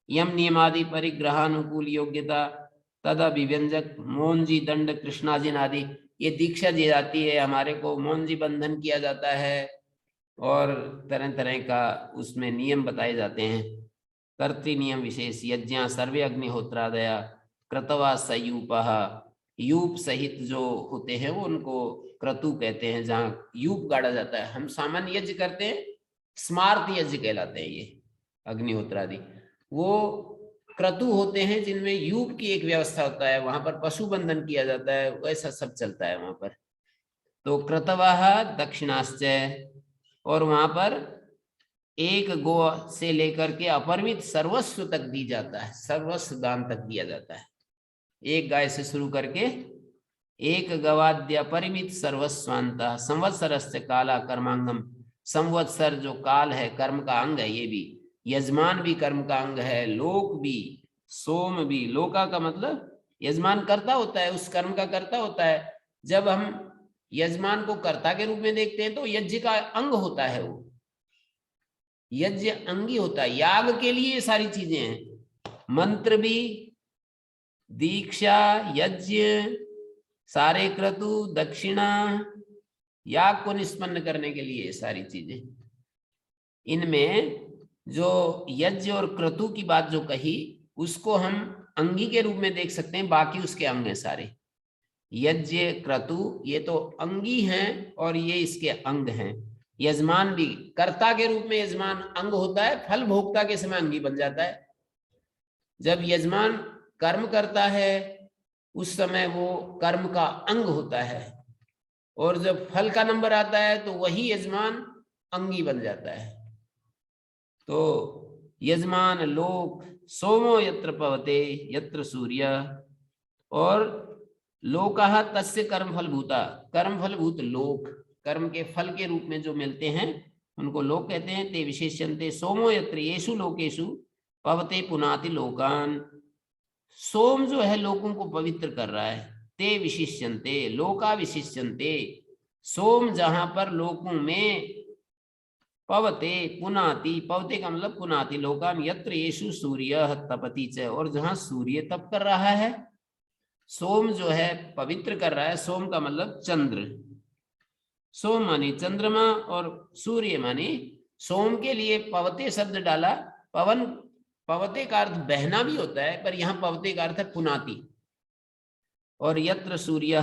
यम नियमादि परिग्रहानुकूल योग्यता तदा विव्यंजक मौनजी दंड कृष्णाजिन आदि, ये दीक्षा दी जाती है हमारे को। मौनजी बंधन किया जाता है और तरह तरह का उसमें नियम बताए जाते हैं। कर्तृ नियम विशेष, यज्ञ सर्वे अग्निहोत्रादया क्रतवा सयूपः, यूप सहित जो होते हैं वो उनको क्रतु कहते हैं, जहाँ यूप गाड़ा जाता है। हम सामान्य यज्ञ करते हैं, स्मार्त यज्ञ कहलाते हैं ये अग्निहोत्रादि। वो क्रतु होते हैं जिनमें यूप की एक व्यवस्था होता है, वहां पर पशु बंधन किया जाता है, वैसा सब चलता है वहां पर। तो क्रतवाह दक्षिणाश्चय, और वहां पर एक गो से लेकर के अपरिमित सर्वस्व तक दी जाता है, सर्वस्व दान तक दिया जाता है। एक गाय से शुरू करके एक गवाद्य परिमित सर्वस्वांता संवत्सरस्य काला कर्मांगम, संवत्सर जो काल है कर्म का अंग है, ये भी यजमान भी कर्म का अंग है, लोक भी, सोम भी। लोका का मतलब यजमान कर्ता होता है, उस कर्म का कर्ता होता है। जब हम यजमान को कर्ता के रूप में देखते हैं तो यज्ञ का अंग होता है, वो यज्ञ अंगी होता है। याग के लिए ये सारी चीजें हैं, मंत्र भी, दीक्षा, यज्ञ, सारे क्रतु, दक्षिणा, याग को निष्पन्न करने के लिए सारी चीजें। इनमें जो यज्ञ और क्रतु की बात जो कही, उसको हम अंगी के रूप में देख सकते हैं, बाकी उसके अंग हैं सारे। यज्ञ क्रतु ये तो अंगी हैं और ये इसके अंग हैं। यजमान भी कर्ता के रूप में यजमान अंग होता है, फल भोक्ता के समय अंगी बन जाता है। जब यजमान कर्म करता है उस समय वो कर्म का अंग होता है, और जब फल का नंबर आता है तो वही यजमान अंगी बन जाता है। तो यजमान लोक, सोमो यत्र पवते यत्र सूर्य, और लोकः तस्य कर्म फलभूता, कर्म फलभूत लोक, कर्म के फल के रूप में जो मिलते हैं उनको लोक कहते हैं। ते विशेष्यन्ते सोमो यत्र येषु लोकेषु पवते पुनाति लोकान। सोम जो है लोकों को पवित्र कर रहा है। ते विशिष्यन्ते, लोका विशिष्यन्ते, सोम जहां पर लोकों में, पवते पुनाति, पवते का मतलब पुनाति लोकान, यत्र येषु सूर्य तपति च, और जहां सूर्य तप कर रहा है। सोम जो है पवित्र कर रहा है, सोम का मतलब चंद्र, सोम मानी चंद्रमा और सूर्य मानी, सोम के लिए पवते शब्द डाला। पवन, पवते का अर्थ बहना भी होता है, पर यहां पवते का अर्थ है पुनाति। और यत्र सूर्य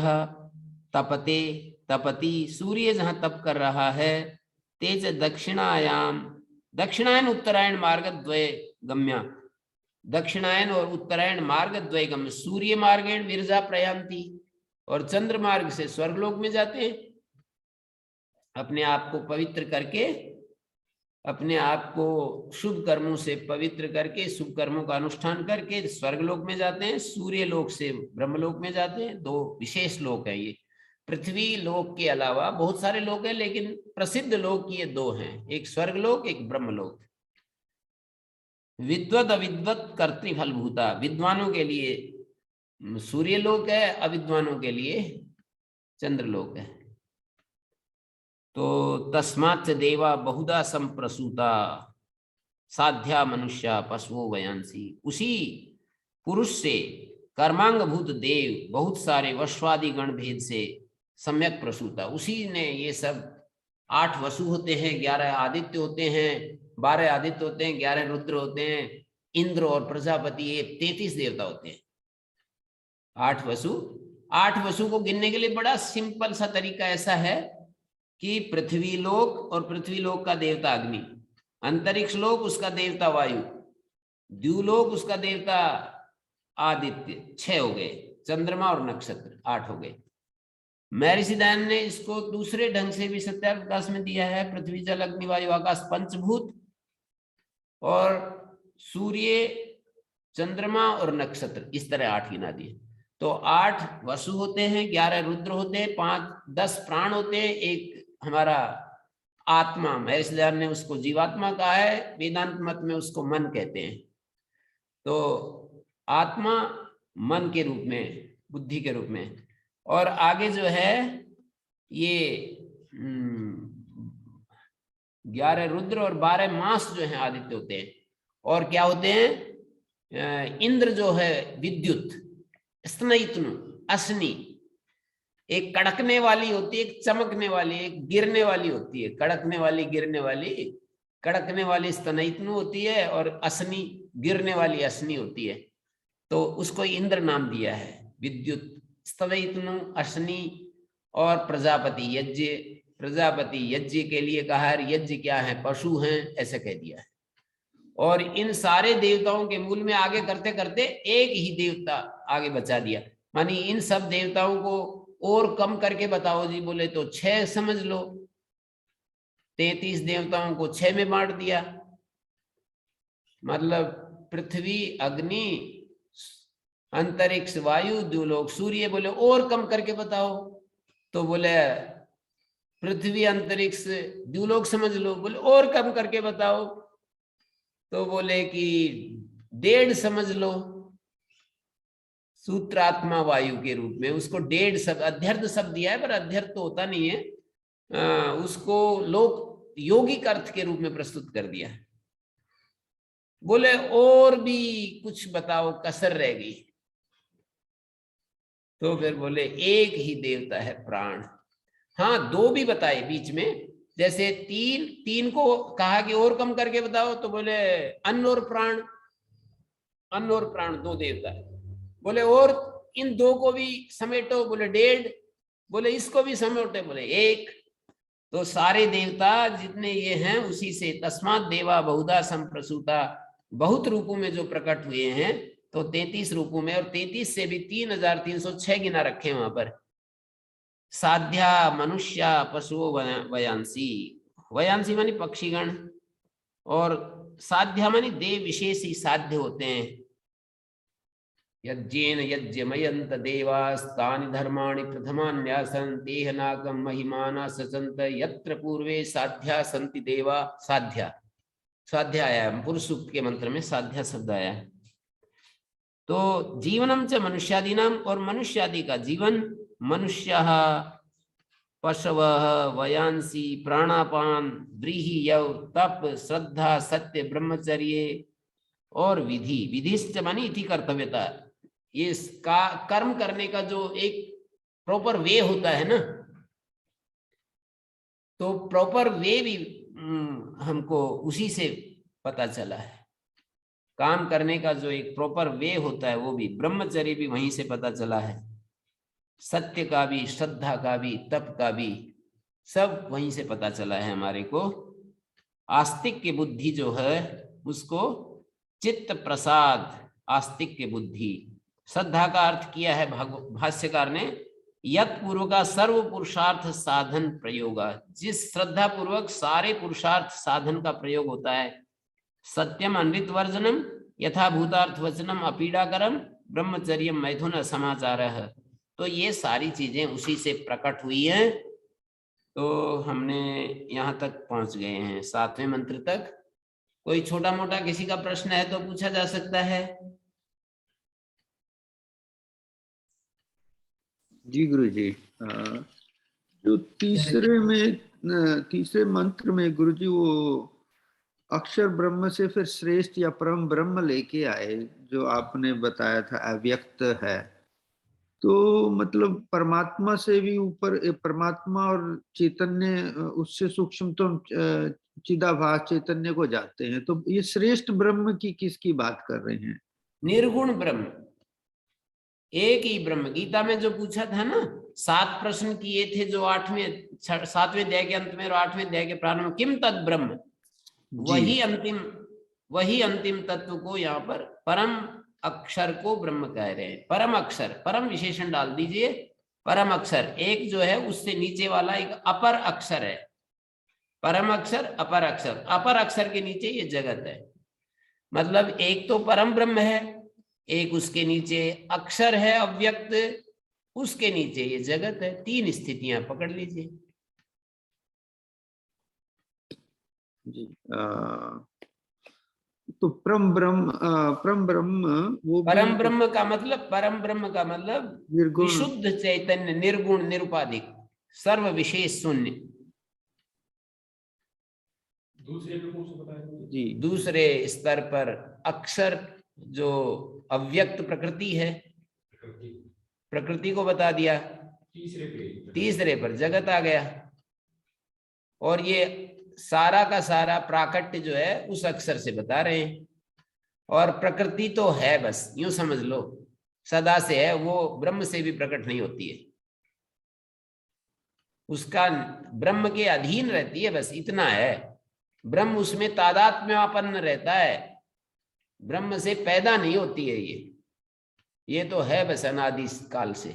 तपते, तपति, सूर्य जहां तप कर रहा है। तेज दक्षिणायाम, दक्षिणायन उत्तरायण मार्ग द्वय गम्या, दक्षिणायन और उत्तरायण मार्ग द्वय गम्य, सूर्य मार्गेण विरजा प्रयान्ति, और चंद्र मार्ग से स्वर्गलोक में जाते हैं। अपने आप को पवित्र करके, अपने आप को शुभ कर्मों से पवित्र करके, शुभ कर्मों का अनुष्ठान करके स्वर्गलोक में जाते हैं। सूर्य लोक से ब्रह्मलोक में जाते हैं। दो विशेष लोक है ये। पृथ्वी लोक के अलावा बहुत सारे लोक हैं, लेकिन प्रसिद्ध लोक ये दो हैं, एक स्वर्गलोक, एक ब्रह्मलोक। विद्वत अविद्वत कर्तृफलभूता, विद्वानों के लिए सूर्य लोक है, अविद्वानों के लिए चंद्रलोक है। तो तस्मात् देवा बहुधा संप्रसूता साध्या मनुष्य पशुओं वयांसी, उसी पुरुष से कर्मांगभूत देव बहुत सारे वश्वादि गण भेद से सम्यक प्रसूता, उसी ने ये सब 8 वसु होते हैं, 11 आदित्य होते हैं, 12 आदित्य होते हैं, 11 रुद्र होते हैं, इंद्र और प्रजापति, ये 33 देवता होते हैं। 8 वसु, 8 वसु को गिनने के लिए बड़ा सिंपल सा तरीका ऐसा है कि पृथ्वी लोक और पृथ्वी लोक का देवता अग्नि, अंतरिक्ष लोक उसका देवता वायु, द्यूलोक उसका देवता आदित्य, 6 हो गए, चंद्रमा और नक्षत्र 8 हो गए। महर्षि दयानंद ने इसको दूसरे ढंग से भी सत्याप्रकाश में दिया है। पृथ्वी जल अग्नि वायु आकाश पंचभूत, और सूर्य, चंद्रमा और नक्षत्र, इस तरह 8 गिना दिए। तो 8 वसु होते हैं, 11 रुद्र होते हैं, 5-10 प्राण होते हैं, एक हमारा आत्मा, महर्षि दयानंद ने उसको जीवात्मा कहा है, वेदांत मत में उसको मन कहते हैं। तो आत्मा मन के रूप में, बुद्धि के रूप में, और आगे जो है ये 11 रुद्र और 12 मास जो है आदित्य होते हैं। और क्या होते हैं, इंद्र जो है विद्युत, स्नयितनु अश्नि, एक कड़कने वाली होती है, एक चमकने वाली, एक गिरने वाली होती है, कड़कने वाली, गिरने वाली, कड़कने वाली स्तनयितनु होती है, और अश्नि, गिरने वाली अश्नि होती है। तो उसको इंद्र नाम दिया है, विद्युत, स्तनयितनु, अश्नि, और प्रजापति यज्ञ, प्रजापति यज्ञ के लिए कहा है, यज्ञ क्या है, पशु हैं, ऐसे कह दिया है। और इन सारे देवताओं के मूल में आगे करते करते एक ही देवता आगे बचा दिया, मानी इन सब देवताओं को और कम करके बताओ जी, बोले तो 6 समझ लो, 33 देवताओं को 6 में बांट दिया। मतलब पृथ्वी, अग्नि, अंतरिक्ष, वायु, द्युलोक, सूर्य। बोले और कम करके बताओ, तो बोले पृथ्वी, अंतरिक्ष, द्युलोक समझ लो। बोले और कम करके बताओ, तो बोले कि 1.5 समझ लो, सूत्रात्मा वायु के रूप में। उसको 1.5 शब्द, अध्यर्थ शब्द दिया है, पर अध्यर्थ तो होता नहीं है, उसको लोक यौगिक अर्थ के रूप में प्रस्तुत कर दिया। बोले और भी कुछ बताओ, कसर रह गई। तो फिर बोले एक ही देवता है प्राण। हाँ, 2 भी बताए बीच में, जैसे 3 को कहा कि और कम करके बताओ, तो बोले अन्न और प्राण, अन्न और प्राण 2 देवता है। बोले और इन 2 को भी समेटो, बोले 1.5। बोले इसको भी समेटो, बोले 1। तो सारे देवता जितने ये हैं उसी से, तस्मात् देवा बहुधा संप्रसूता, बहुत रूपों में जो प्रकट हुए हैं, तो 33 रूपों में, और 33 से भी 3306 गिना रखे वहां पर। साध्या मनुष्य पशुओ वयांसी, वयांसी मानी पक्षीगण, और साध्या मानी देव विशेष ही साध्य होते हैं। यज्ञेन यज्ञमयंत देवास्तानि धर्माणि प्रथमान्यासन तेह नागम महिमाना सचंत यत्र पूर्वे साध्या संति देवा। साध्या, साध्या आया पुरुष सूक्त के मंत्र में, साध्या शब्द आया। तो जीवनम च मनुष्यादीनाम, और मनुष्यादि का जीवन, मनुष्य पशव वयांसी प्राणापान व्रीहि यव तप श्रद्धा सत्य ब्रह्मचर्य और विधि। विधिश्च मानी इति कर्तव्यता, ये इसका कर्म करने का जो एक प्रॉपर वे होता है ना, तो प्रॉपर वे भी हमको उसी से पता चला है। काम करने का जो एक प्रॉपर वे होता है वो भी, ब्रह्मचर्य भी वहीं से पता चला है, सत्य का भी, श्रद्धा का भी, तप का भी, सब वहीं से पता चला है हमारे को। आस्तिक की बुद्धि जो है उसको चित्त प्रसाद, आस्तिक की बुद्धि। श्रद्धा का अर्थ किया है भाष्यकार ने, यत पूर्व का सर्व पुरुषार्थ साधन प्रयोग, जिस श्रद्धा पूर्वक सारे पुरुषार्थ साधन का प्रयोग होता है। सत्यम अनृत वर्जनम यथा भूतार्थ वचनम अपीडाकरम ब्रह्मचर्य मैथुन समाचार। तो ये सारी चीजें उसी से प्रकट हुई हैं। तो हमने यहाँ तक पहुंच गए हैं, 7वें मंत्र तक। कोई छोटा मोटा किसी का प्रश्न है तो पूछा जा सकता है। जी गुरु जी, जो तीसरे मंत्र में गुरु जी वो अक्षर ब्रह्म से फिर श्रेष्ठ या परम ब्रह्म लेके आए, जो आपने बताया था अव्यक्त है, तो मतलब परमात्मा से भी ऊपर, परमात्मा और चैतन्य उससे सूक्ष्म तो चिदाभास चैतन्य को जाते हैं, तो ये श्रेष्ठ ब्रह्म की किसकी बात कर रहे हैं? निर्गुण ब्रह्म, एक ही ब्रह्म। गीता में जो पूछा था ना, 7 प्रश्न किए थे जो 7वें अध्याय के अंत में और 8वें अध्याय के प्रारंभ में, किम तद ब्रह्म, वही अंतिम तत्व को यहाँ पर परम अक्षर को ब्रह्म कह रहे हैं। परम अक्षर, परम विशेषण डाल दीजिए, परम अक्षर एक जो है उससे नीचे वाला एक अपर अक्षर है। परम अक्षर, अपर अक्षर, अपर अक्षर के नीचे ये जगत है। मतलब एक तो परम ब्रह्म है, एक उसके नीचे अक्षर है अव्यक्त, उसके नीचे ये जगत है। 3 स्थितियां पकड़ लीजिए जी। तो परम ब्रह्म वो परम भी ब्रह्म का मतलब, परम ब्रह्म का मतलब विशुद्ध चैतन्य, निर्गुण, निरुपाधिक, सर्व विशेष शून्य। जी, दूसरे स्तर पर अक्षर जो अव्यक्त प्रकृति है, प्रकृति को बता दिया। तीसरे पर जगत आ गया, और ये सारा का सारा प्राकट्य जो है उस अक्षर से बता रहे हैं। और प्रकृति तो है, बस यूं समझ लो, सदा से है, वो ब्रह्म से भी प्रकट नहीं होती है, उसका ब्रह्म के अधीन रहती है, बस इतना है। ब्रह्म उसमें तादात्म्यापन्न रहता है, ब्रह्म से पैदा नहीं होती है ये तो है बस अनादि काल से।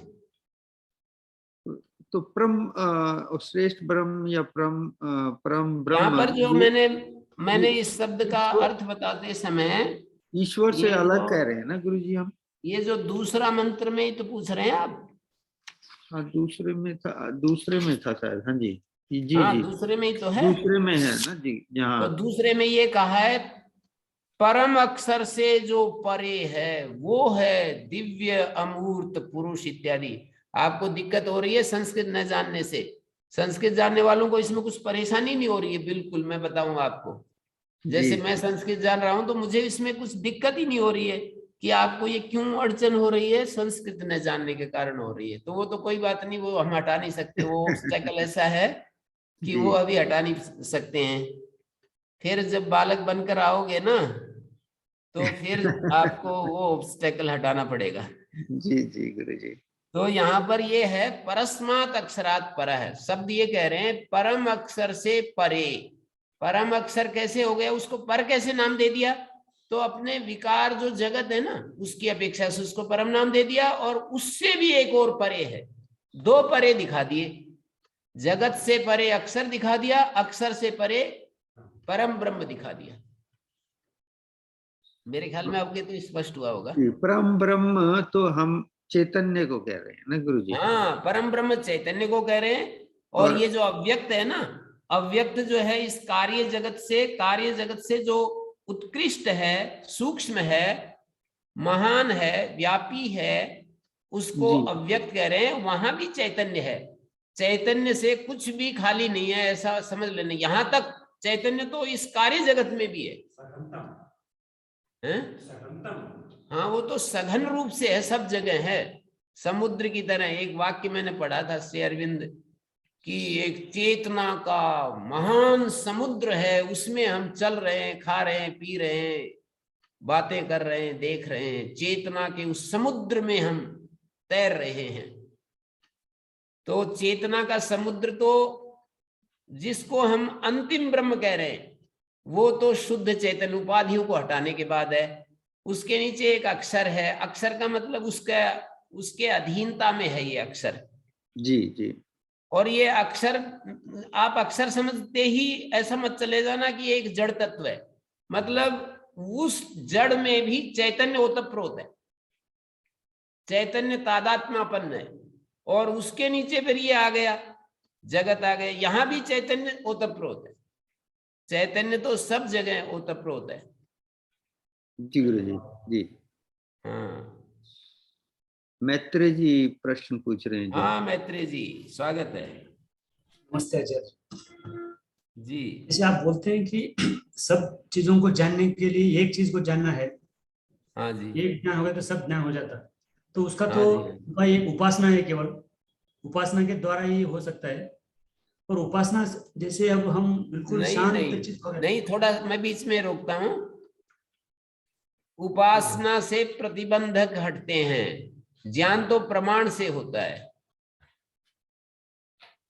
तो परम श्रेष्ठ ब्रह्म या परम यहाँ ब्रह्म पर जो मैंने इस शब्द का अर्थ बताते समय ईश्वर से अलग कह रहे हैं ना गुरु जी हम? ये जो दूसरा मंत्र में ही तो पूछ रहे हैं आप। हाँ, दूसरे में था शायद। हाँ जी जी हाँ, जी, दूसरे में ही तो है। दूसरे में है ना जी। यहाँ तो दूसरे में ये कहा है परम अक्षर से जो परे है वो है दिव्य अमूर्त पुरुष इत्यादि। आपको दिक्कत हो रही है संस्कृत न जानने से? संस्कृत जानने वालों को इसमें कुछ परेशानी नहीं हो रही है? बिल्कुल, मैं बताऊंगा आपको। जैसे मैं संस्कृत जान रहा हूं तो मुझे इसमें कुछ दिक्कत ही नहीं हो रही है कि आपको ये क्यों अड़चन हो रही है, संस्कृत न जानने के कारण हो रही है। तो वो तो कोई बात नहीं, वो हम हटा नहीं सकते, वो ऑब्स्टेकल ऐसा है कि वो अभी हटा नहीं सकते हैं। फिर जब बालक बनकर आओगे ना तो फिर आपको वो ऑब्स्टेकल हटाना पड़ेगा। जी जी गुरु जी। तो यहाँ पर ये है परस्मात अक्षरात पर है, शब्द ये कह रहे हैं परम अक्षर से परे। परम अक्षर कैसे हो गया, उसको पर कैसे नाम दे दिया? तो अपने विकार जो जगत है ना उसकी अपेक्षा से उसको परम नाम दे दिया, और उससे भी एक और परे है, दो परे दिखा दिए। जगत से परे अक्षर दिखा दिया, अक्षर से परे परम ब्रह्म दिखा दिया। मेरे ख्याल में आपके तो स्पष्ट हुआ होगा। परम ब्रह्म तो हम चैतन्य को कह रहे हैं ना गुरु जी? हाँ, परम ब्रह्म चैतन्य को कह रहे हैं। और ये जो अव्यक्त है ना, अव्यक्त जो है इस कार्य जगत से जो उत्कृष्ट है, सूक्ष्म है, महान है, व्यापी है, उसको अव्यक्त कह रहे हैं। वहां भी चैतन्य है, चैतन्य से कुछ भी खाली नहीं है, ऐसा समझ लेना। यहां तक चैतन्य तो इस कार्य जगत में भी है। हाँ, वो तो सघन रूप से है, सब जगह है, समुद्र की तरह। एक वाक्य मैंने पढ़ा था श्री अरविंद कि एक चेतना का महान समुद्र है, उसमें हम चल रहे हैं, खा रहे हैं, पी रहे हैं, बातें कर रहे हैं, देख रहे हैं। चेतना के उस समुद्र में हम तैर रहे हैं। तो चेतना का समुद्र तो जिसको हम अंतिम ब्रह्म कह रहे हैं वो तो शुद्ध चेतन उपाधियों को हटाने के बाद है। उसके नीचे एक अक्षर है, अक्षर का मतलब उसके अधीनता में है ये अक्षर। जी जी। और ये अक्षर, आप अक्षर समझते ही ऐसा मत चले जाना कि एक जड़ तत्व है, मतलब उस जड़ में भी चैतन्य ओतप्रोत है, चैतन्य तादात्म्यापन्न है। और उसके नीचे फिर ये आ गया, जगत आ गया, यहां भी चैतन्य ओतप्रोत है। चैतन्य तो सब जगह ओतप्रोत है। जी गुरु जी। जी हाँ, मैत्रेय जी प्रश्न पूछ रहे हैं जी। हाँ मैत्रेय जी, स्वागत है। नमस्ते आचार्य जी। जैसे आप बोलते हैं कि सब चीजों को जानने के लिए एक चीज को जानना है, हाँ जी। एक ज्ञान हो गया तो सब ज्ञान हो जाता है। तो उसका हाँ तो जी। उपाय एक उपासना है, केवल उपासना के द्वारा ही हो सकता है। और उपासना जैसे अब हम बिल्कुल नहीं शांत नहीं चित्त हो गए। नहीं, थोड़ा मैं बीच में रोकता हूं। उपासना से प्रतिबंधक हटते हैं, ज्ञान तो प्रमाण से होता है।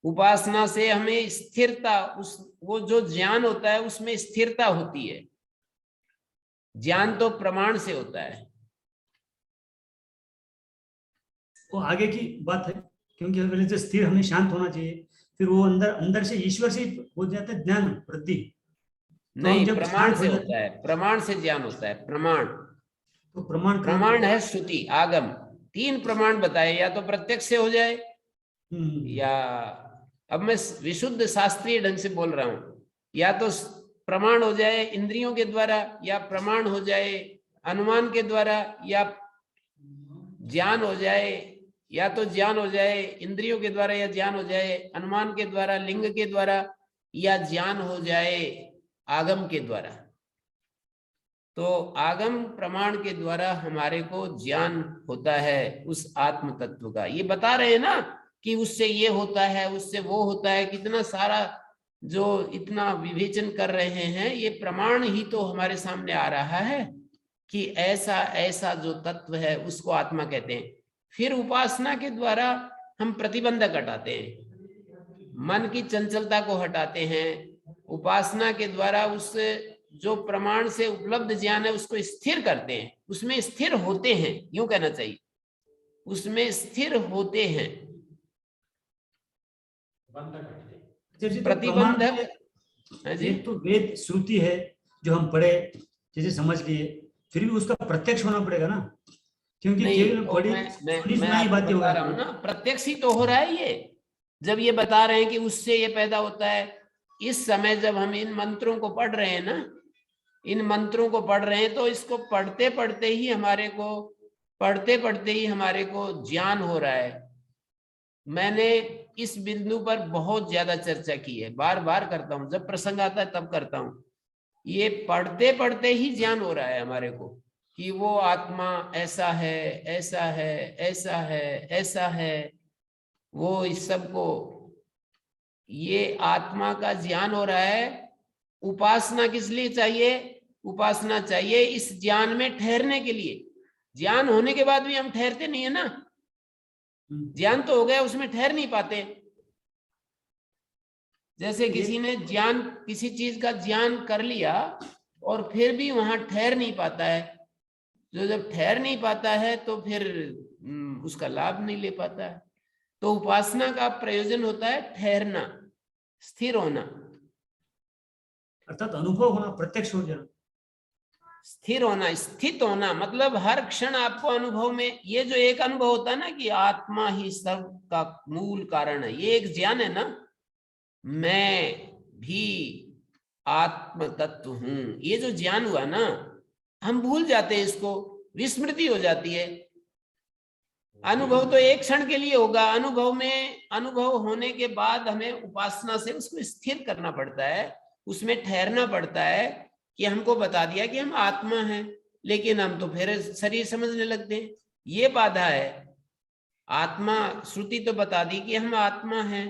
उपासना से हमें स्थिरता, वो जो ज्ञान होता है उसमें स्थिरता होती है। ज्ञान तो प्रमाण से होता है। वो आगे की बात है, क्योंकि अगर जो स्थिर हमें शांत होना चाहिए, फिर वो अंदर अंदर से ईश्वर से हो जाता है ज्ञान वृद्धि। तो हम नहीं, जब प्रमाण शांत हो से जाते होता है, प्रमाण से ज्ञान होता है। प्रमाण, तो प्रमाण कहाँ प्रमाण पर? है श्रुति आगम, तीन प्रमाण बताए, या तो प्रत्यक्ष से हो जाए, या अब मैं विशुद्ध शास्त्रीय ढंग से बोल रहा हूं, या तो प्रमाण हो जाए इंद्रियों के द्वारा, या प्रमाण हो जाए अनुमान के द्वारा, या ज्ञान हो जाए, या तो ज्ञान हो जाए इंद्रियों के द्वारा, या ज्ञान हो जाए अनुमान के द्वारा लिंग के द्वारा, या ज्ञान हो जाए आगम के द्वारा। तो आगम प्रमाण के द्वारा हमारे को ज्ञान होता है उस आत्म तत्व का। ये बता रहे हैं ना कि उससे ये होता है, उससे वो होता है, कितना सारा जो इतना विवेचन कर रहे हैं, ये प्रमाण ही तो हमारे सामने आ रहा है कि ऐसा ऐसा जो तत्व है उसको आत्मा कहते हैं। फिर उपासना के द्वारा हम प्रतिबंधक हटाते हैं, मन की चंचलता को हटाते हैं। उपासना के द्वारा उस जो प्रमाण से उपलब्ध ज्ञान है उसको स्थिर करते हैं, उसमें स्थिर होते हैं, यूं कहना चाहिए, उसमें स्थिर होते हैं। प्रतिबंधक, एक तो वेद श्रुति है जो हम पढ़े, जैसे समझ लिए, फिर भी उसका प्रत्यक्ष होना पड़ेगा ना, क्योंकि केवल बड़ी मैं आपको बता रहा हूं ना, प्रत्यक्ष ही तो हो रहा है ये। जब ये बता रहे हैं कि उससे ये पैदा होता है, इस समय जब हम इन मंत्रों को पढ़ रहे हैं ना, इन मंत्रों को पढ़ रहे हैं तो इसको पढ़ते पढ़ते ही हमारे को ज्ञान हो रहा है। मैंने इस बिंदु पर बहुत ज्यादा चर्चा की है, बार बार करता हूं, जब प्रसंग आता है तब करता हूं। ये पढ़ते पढ़ते ही ज्ञान हो रहा है हमारे को कि वो आत्मा ऐसा है, ऐसा है, ऐसा है, ऐसा है, वो इस सब को, ये आत्मा का ज्ञान हो रहा है। उपासना किस लिए चाहिए? उपासना चाहिए इस ज्ञान में ठहरने के लिए। ज्ञान होने के बाद भी हम ठहरते नहीं है ना, ज्ञान तो हो गया, उसमें ठहर नहीं पाते। जैसे किसी ने ज्ञान, किसी चीज का ज्ञान कर लिया और फिर भी वहां ठहर नहीं पाता है, जो जब ठहर नहीं पाता है तो फिर उसका लाभ नहीं ले पाता है। तो उपासना का प्रयोजन होता है ठहरना, स्थिर होना, अर्थात अनुभव होना, प्रत्यक्ष हो जाना। स्थिर होना, स्थित होना मतलब हर क्षण आपको अनुभव में, ये जो एक अनुभव होता है ना कि आत्मा ही सब का मूल कारण है, ये एक ज्ञान है ना, मैं भी आत्म तत्व हूं, ये जो ज्ञान हुआ ना, हम भूल जाते हैं इसको, विस्मृति हो जाती है। अनुभव तो एक क्षण के लिए होगा, अनुभव में, अनुभव होने के बाद हमें उपासना से उसको स्थिर करना पड़ता है, उसमें ठहरना पड़ता है कि हमको बता दिया कि हम आत्मा हैं, लेकिन हम तो फिर शरीर समझने लगते हैं, ये बाधा है। आत्मा, श्रुति तो बता दी कि हम आत्मा हैं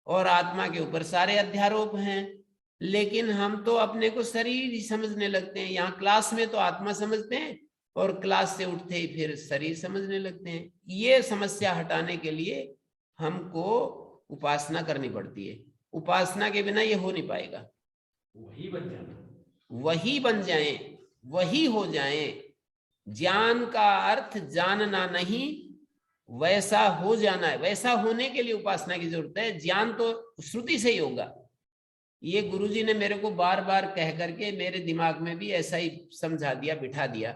और आत्मा के ऊपर सारे अध्यारोप हैं, लेकिन हम तो अपने को शरीर ही समझने लगते हैं। यहाँ क्लास में तो आत्मा समझते हैं और क्लास से उठते ही फिर शरीर समझने लगते हैं। ये समस्या हटाने के लिए हमको उपासना करनी पड़ती है, उपासना के बिना ये हो नहीं पाएगा। वही बन जाना, वही बन जाए, वही हो जाए। ज्ञान का अर्थ जानना नहीं, वैसा हो जाना है। वैसा होने के लिए उपासना की जरूरत है, ज्ञान तो श्रुति से ही होगा। ये गुरुजी ने मेरे को बार बार कह करके मेरे दिमाग में भी ऐसा ही समझा दिया, बिठा दिया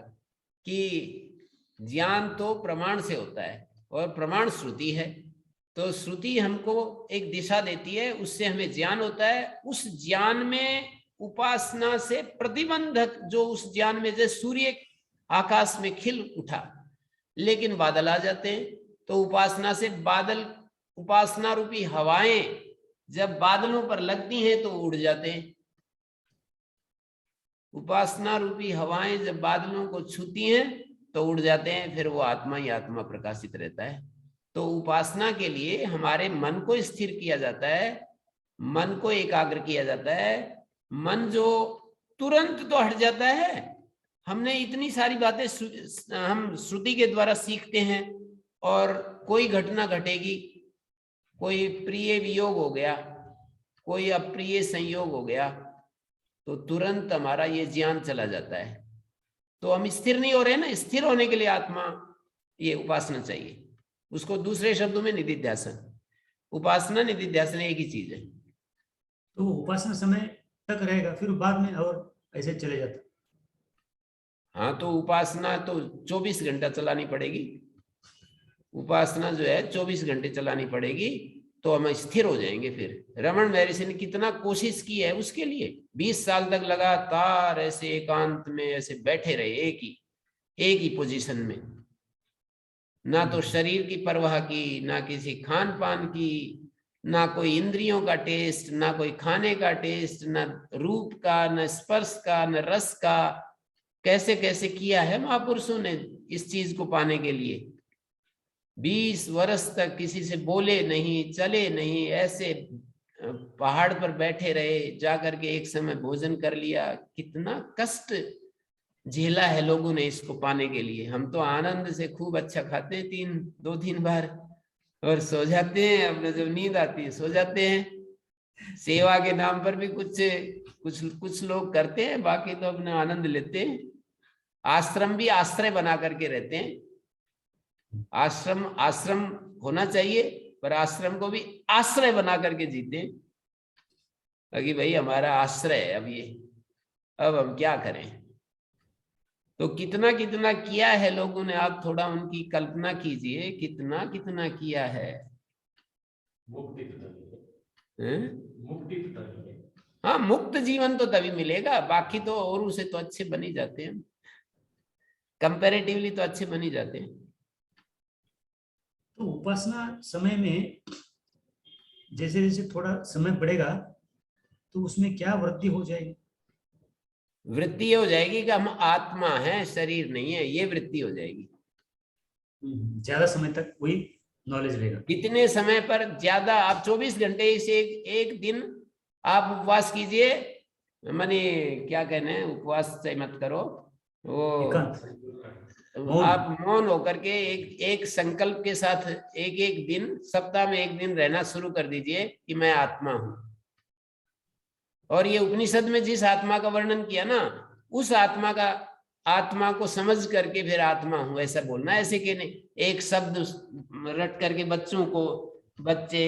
कि ज्ञान तो प्रमाण से होता है और प्रमाण श्रुति है। तो श्रुति हमको एक दिशा देती है, उससे हमें ज्ञान होता है। उस ज्ञान में उपासना से प्रतिबंधक, जो उस ज्ञान में, जैसे सूर्य आकाश में खिल उठा लेकिन बादल आ जाते हैं, तो उपासना से बादल, उपासना रूपी हवाएं जब बादलों पर लगती हैं तो उड़ जाते हैं। उपासना रूपी हवाएं जब बादलों को छूती हैं तो उड़ जाते हैं, फिर वो आत्मा ही आत्मा प्रकाशित रहता है। तो उपासना के लिए हमारे मन को स्थिर किया जाता है, मन को एकाग्र किया जाता है। मन जो तुरंत तो हट जाता है, हमने इतनी सारी बातें हम श्रुति के द्वारा सीखते हैं, और कोई घटना घटेगी, कोई प्रिय वियोग हो गया, कोई अप्रिय संयोग हो गया, तो तुरंत हमारा ये ज्ञान चला जाता है। तो हम स्थिर नहीं हो रहे ना, स्थिर होने के लिए आत्मा, ये उपासना चाहिए। उसको दूसरे शब्दों में निधिध्यासन, उपासना निधिध्यासन एक ही चीज है। तो उपासना समय तक रहेगा, फिर बाद में और ऐसे चले जाता। हाँ, तो उपासना तो 24 घंटा चलानी पड़ेगी। उपासना जो है 24 घंटे चलानी पड़ेगी, तो हम स्थिर हो जाएंगे। फिर रमन महर्षि ने कितना कोशिश की है उसके लिए, 20 साल तक लगातार ऐसे एकांत में ऐसे बैठे रहे, एक ही पोजीशन में, ना तो शरीर की परवाह की, ना किसी खान पान की, ना कोई इंद्रियों का टेस्ट, ना कोई खाने का टेस्ट, ना रूप का, ना स्पर्श का, ना रस का। कैसे कैसे किया है महापुरुषों ने इस चीज को पाने के लिए। 20 वर्ष तक किसी से बोले नहीं, चले नहीं, ऐसे पहाड़ पर बैठे रहे, जाकर के एक समय भोजन कर लिया। कितना कष्ट झेला है लोगों ने इसको पाने के लिए। हम तो आनंद से खूब अच्छा खाते हैं 2-3 बार और सो जाते हैं, अपने जब नींद आती है सो जाते हैं। सेवा के नाम पर भी कुछ लोग करते हैं, बाकी तो अपने आनंद लेते हैं। आश्रम भी आश्रय बना करके रहते हैं। आश्रम होना चाहिए, पर आश्रम को भी आश्रय बना करके जीते हैं, ताकि भाई हमारा आश्रय है अब हम क्या करें। तो कितना कितना किया है लोगों ने, आप थोड़ा उनकी कल्पना कीजिए, कितना कितना किया है। मुक्ति तो नहीं है, मुक्ति तो नहीं है। हाँ, मुक्त जीवन तो तभी मिलेगा, बाकी तो और उसे तो अच्छे बन ही जाते हैं, कंपैरेटिवली तो अच्छे बन ही जाते हैं। तो उपासना समय में जैसे जैसे थोड़ा समय बढ़ेगा तो उसमें क्या वृद्धि हो जाएगी? वृत्ति ये हो जाएगी कि हम आत्मा हैं, शरीर नहीं है, ये वृत्ति हो जाएगी। ज्यादा समय तक वही नॉलेज रहेगा। इतने समय पर ज्यादा, आप 24 घंटे से एक दिन आप उपवास कीजिए, माने क्या कहने हैं, उपवास से मत करो, वो एकांत, मौन। आप मौन होकर के एक संकल्प के साथ एक एक दिन, सप्ताह में एक दिन रहना शुरू कर दीजिए कि मैं आत्मा हूं। और ये उपनिषद में जिस आत्मा का वर्णन किया ना, उस आत्मा को समझ करके फिर आत्मा हूं ऐसा बोलना। ऐसे कि नहीं एक शब्द रट करके बच्चे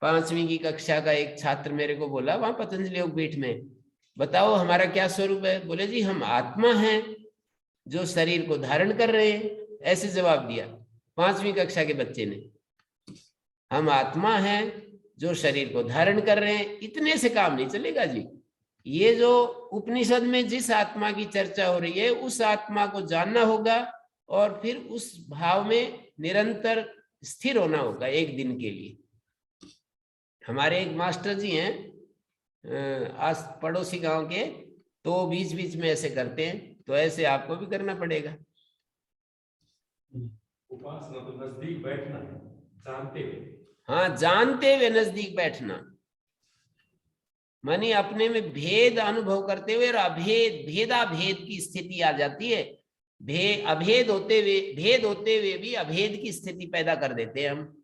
5वीं की कक्षा का एक छात्र मेरे को बोला वहां पतंजलि योगपीठ में, बताओ हमारा क्या स्वरूप है? बोले जी हम आत्मा हैं जो शरीर को धारण कर रहे हैं। ऐसे जवाब दिया 5वीं कक्षा के बच्चे ने, हम आत्मा हैं जो शरीर को धारण कर रहे हैं। इतने से काम नहीं चलेगा जी। ये जो उपनिषद में जिस आत्मा की चर्चा हो रही है उस आत्मा को जानना होगा और फिर उस भाव में निरंतर स्थिर होना होगा एक दिन के लिए। हमारे एक मास्टर जी हैं आस पड़ोसी गांव के, तो बीच बीच में ऐसे करते हैं, तो ऐसे आपको भी करना पड़ेगा। उपासना तो नजदीक बैठना है, जानते हुए। हाँ, जानते हुए नजदीक बैठना, मानी अपने में भेद अनुभव करते हुए, और भेदाभेद की स्थिति आ जाती है। भेद होते हुए भी अभेद की स्थिति पैदा कर देते हैं हम।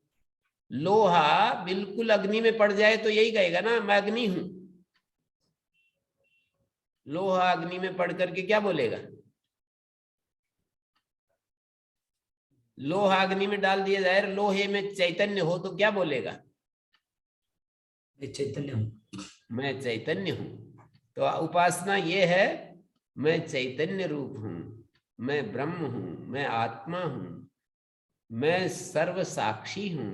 लोहा बिल्कुल अग्नि में पड़ जाए तो यही कहेगा ना मैं अग्नि हूं। लोहा अग्नि में पड़ करके क्या बोलेगा? लोहा अग्नि में डाल दिया जाए, लोहे में चैतन्य हो तो क्या बोलेगा? मैं चैतन्य हूँ, मैं चैतन्य हूं। तो उपासना ये है, मैं चैतन्य रूप हूं, मैं ब्रह्म हूं, मैं आत्मा हूं, मैं सर्व साक्षी हूं,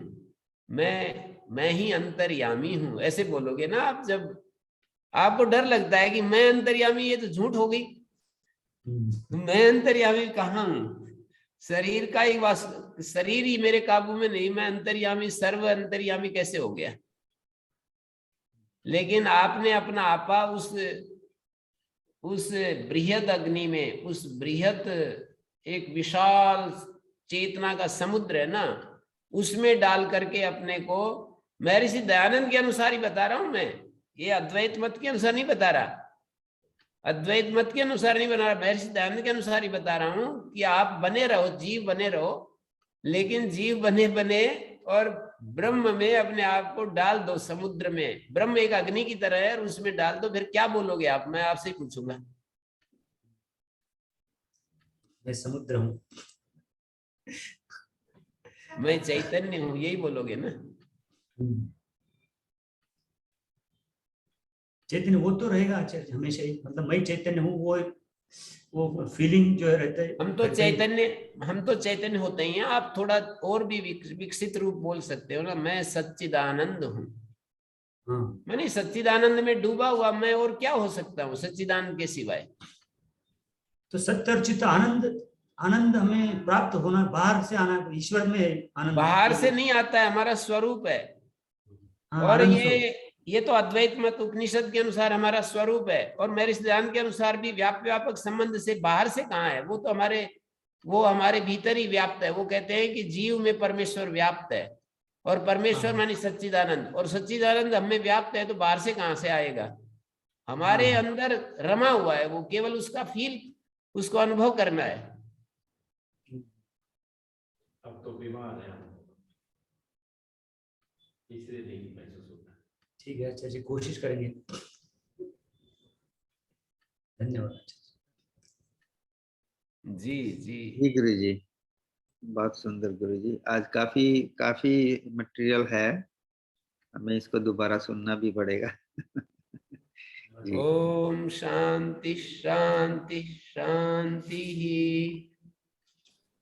मैं ही अंतर्यामी हूं। ऐसे बोलोगे ना आप। जब आपको डर लगता है कि मैं अंतर्यामी, ये तो झूठ हो गई। मैं अंतर्यामी कहाँ हूं? शरीर का ही शरीर ही मेरे काबू में नहीं, मैं अंतर्यामी, सर्व अंतर्यामी कैसे हो गया? लेकिन आपने अपना आपा उस बृहद अग्नि में, उस बृहद एक विशाल चेतना का समुद्र है ना, उसमें डाल करके अपने को, मैं ऋषि दयानंद के अनुसार ही बता रहा हूं, मैं ये अद्वैत मत के अनुसार नहीं बता रहा, अद्वैत मत के अनुसार नहीं बना रहा, मैं ऋषि दयानंद के अनुसार ही बता रहा हूं कि आप बने रहो, जीव बने रहो, लेकिन जीव बने बने और ब्रह्म में अपने आप को डाल दो समुद्र में। ब्रह्म एक अग्नि की तरह है और उसमें डाल दो, फिर क्या बोलोगे आप? मैं आपसे ही पूछूंगा। मैं समुद्र हूँ, मैं चैतन्य हूं, यही बोलोगे ना? चैतन्य वो तो रहेगा आचार्य हमेशा ही, मतलब मैं चैतन्य हूँ, वो फीलिंग जो है रहता है। हम तो चैतन्य होते ही हैं। आप थोड़ा और भी विकसित रूप बोल सकते हो ना, मैं सच्चिदानंद हूँ। मैंने सच्चिदानंद में डूबा हुआ मैं और क्या हो सकता हूँ सच्चिदानंद के सिवाय? तो सत्य और चित्त आनंद हमें प्राप्त होना, बाहर से आना, ईश्वर में आनंद बाहर से नहीं आता है, हमारा स्वरूप है। और ये तो अद्वैत मत उपनिषद के अनुसार हमारा स्वरूप है, और मेरे सिद्धांत के अनुसार भी व्यापक संबंध से बाहर से कहाँ है? वो हमारे भीतर ही व्याप्त है। वो कहते हैं कि जीव में परमेश्वर व्याप्त है, और परमेश्वर मानी सच्चिदानंद, और सच्चिदानंद हमें व्याप्त है, तो बाहर से कहाँ से आएगा? हमारे अंदर रमा हुआ है वो, केवल उसका फील, उसको अनुभव करना है। अब तो बीमार है, इसलिए नहीं महसूस होता। ठीक है, अच्छा जी, कोशिश करेंगे। धन्यवाद जी जी जी गुरु जी, बहुत सुंदर गुरु जी। आज काफी मटेरियल है, हमें इसको दोबारा सुनना भी पड़ेगा। जी। ओम शांति शांति शांति।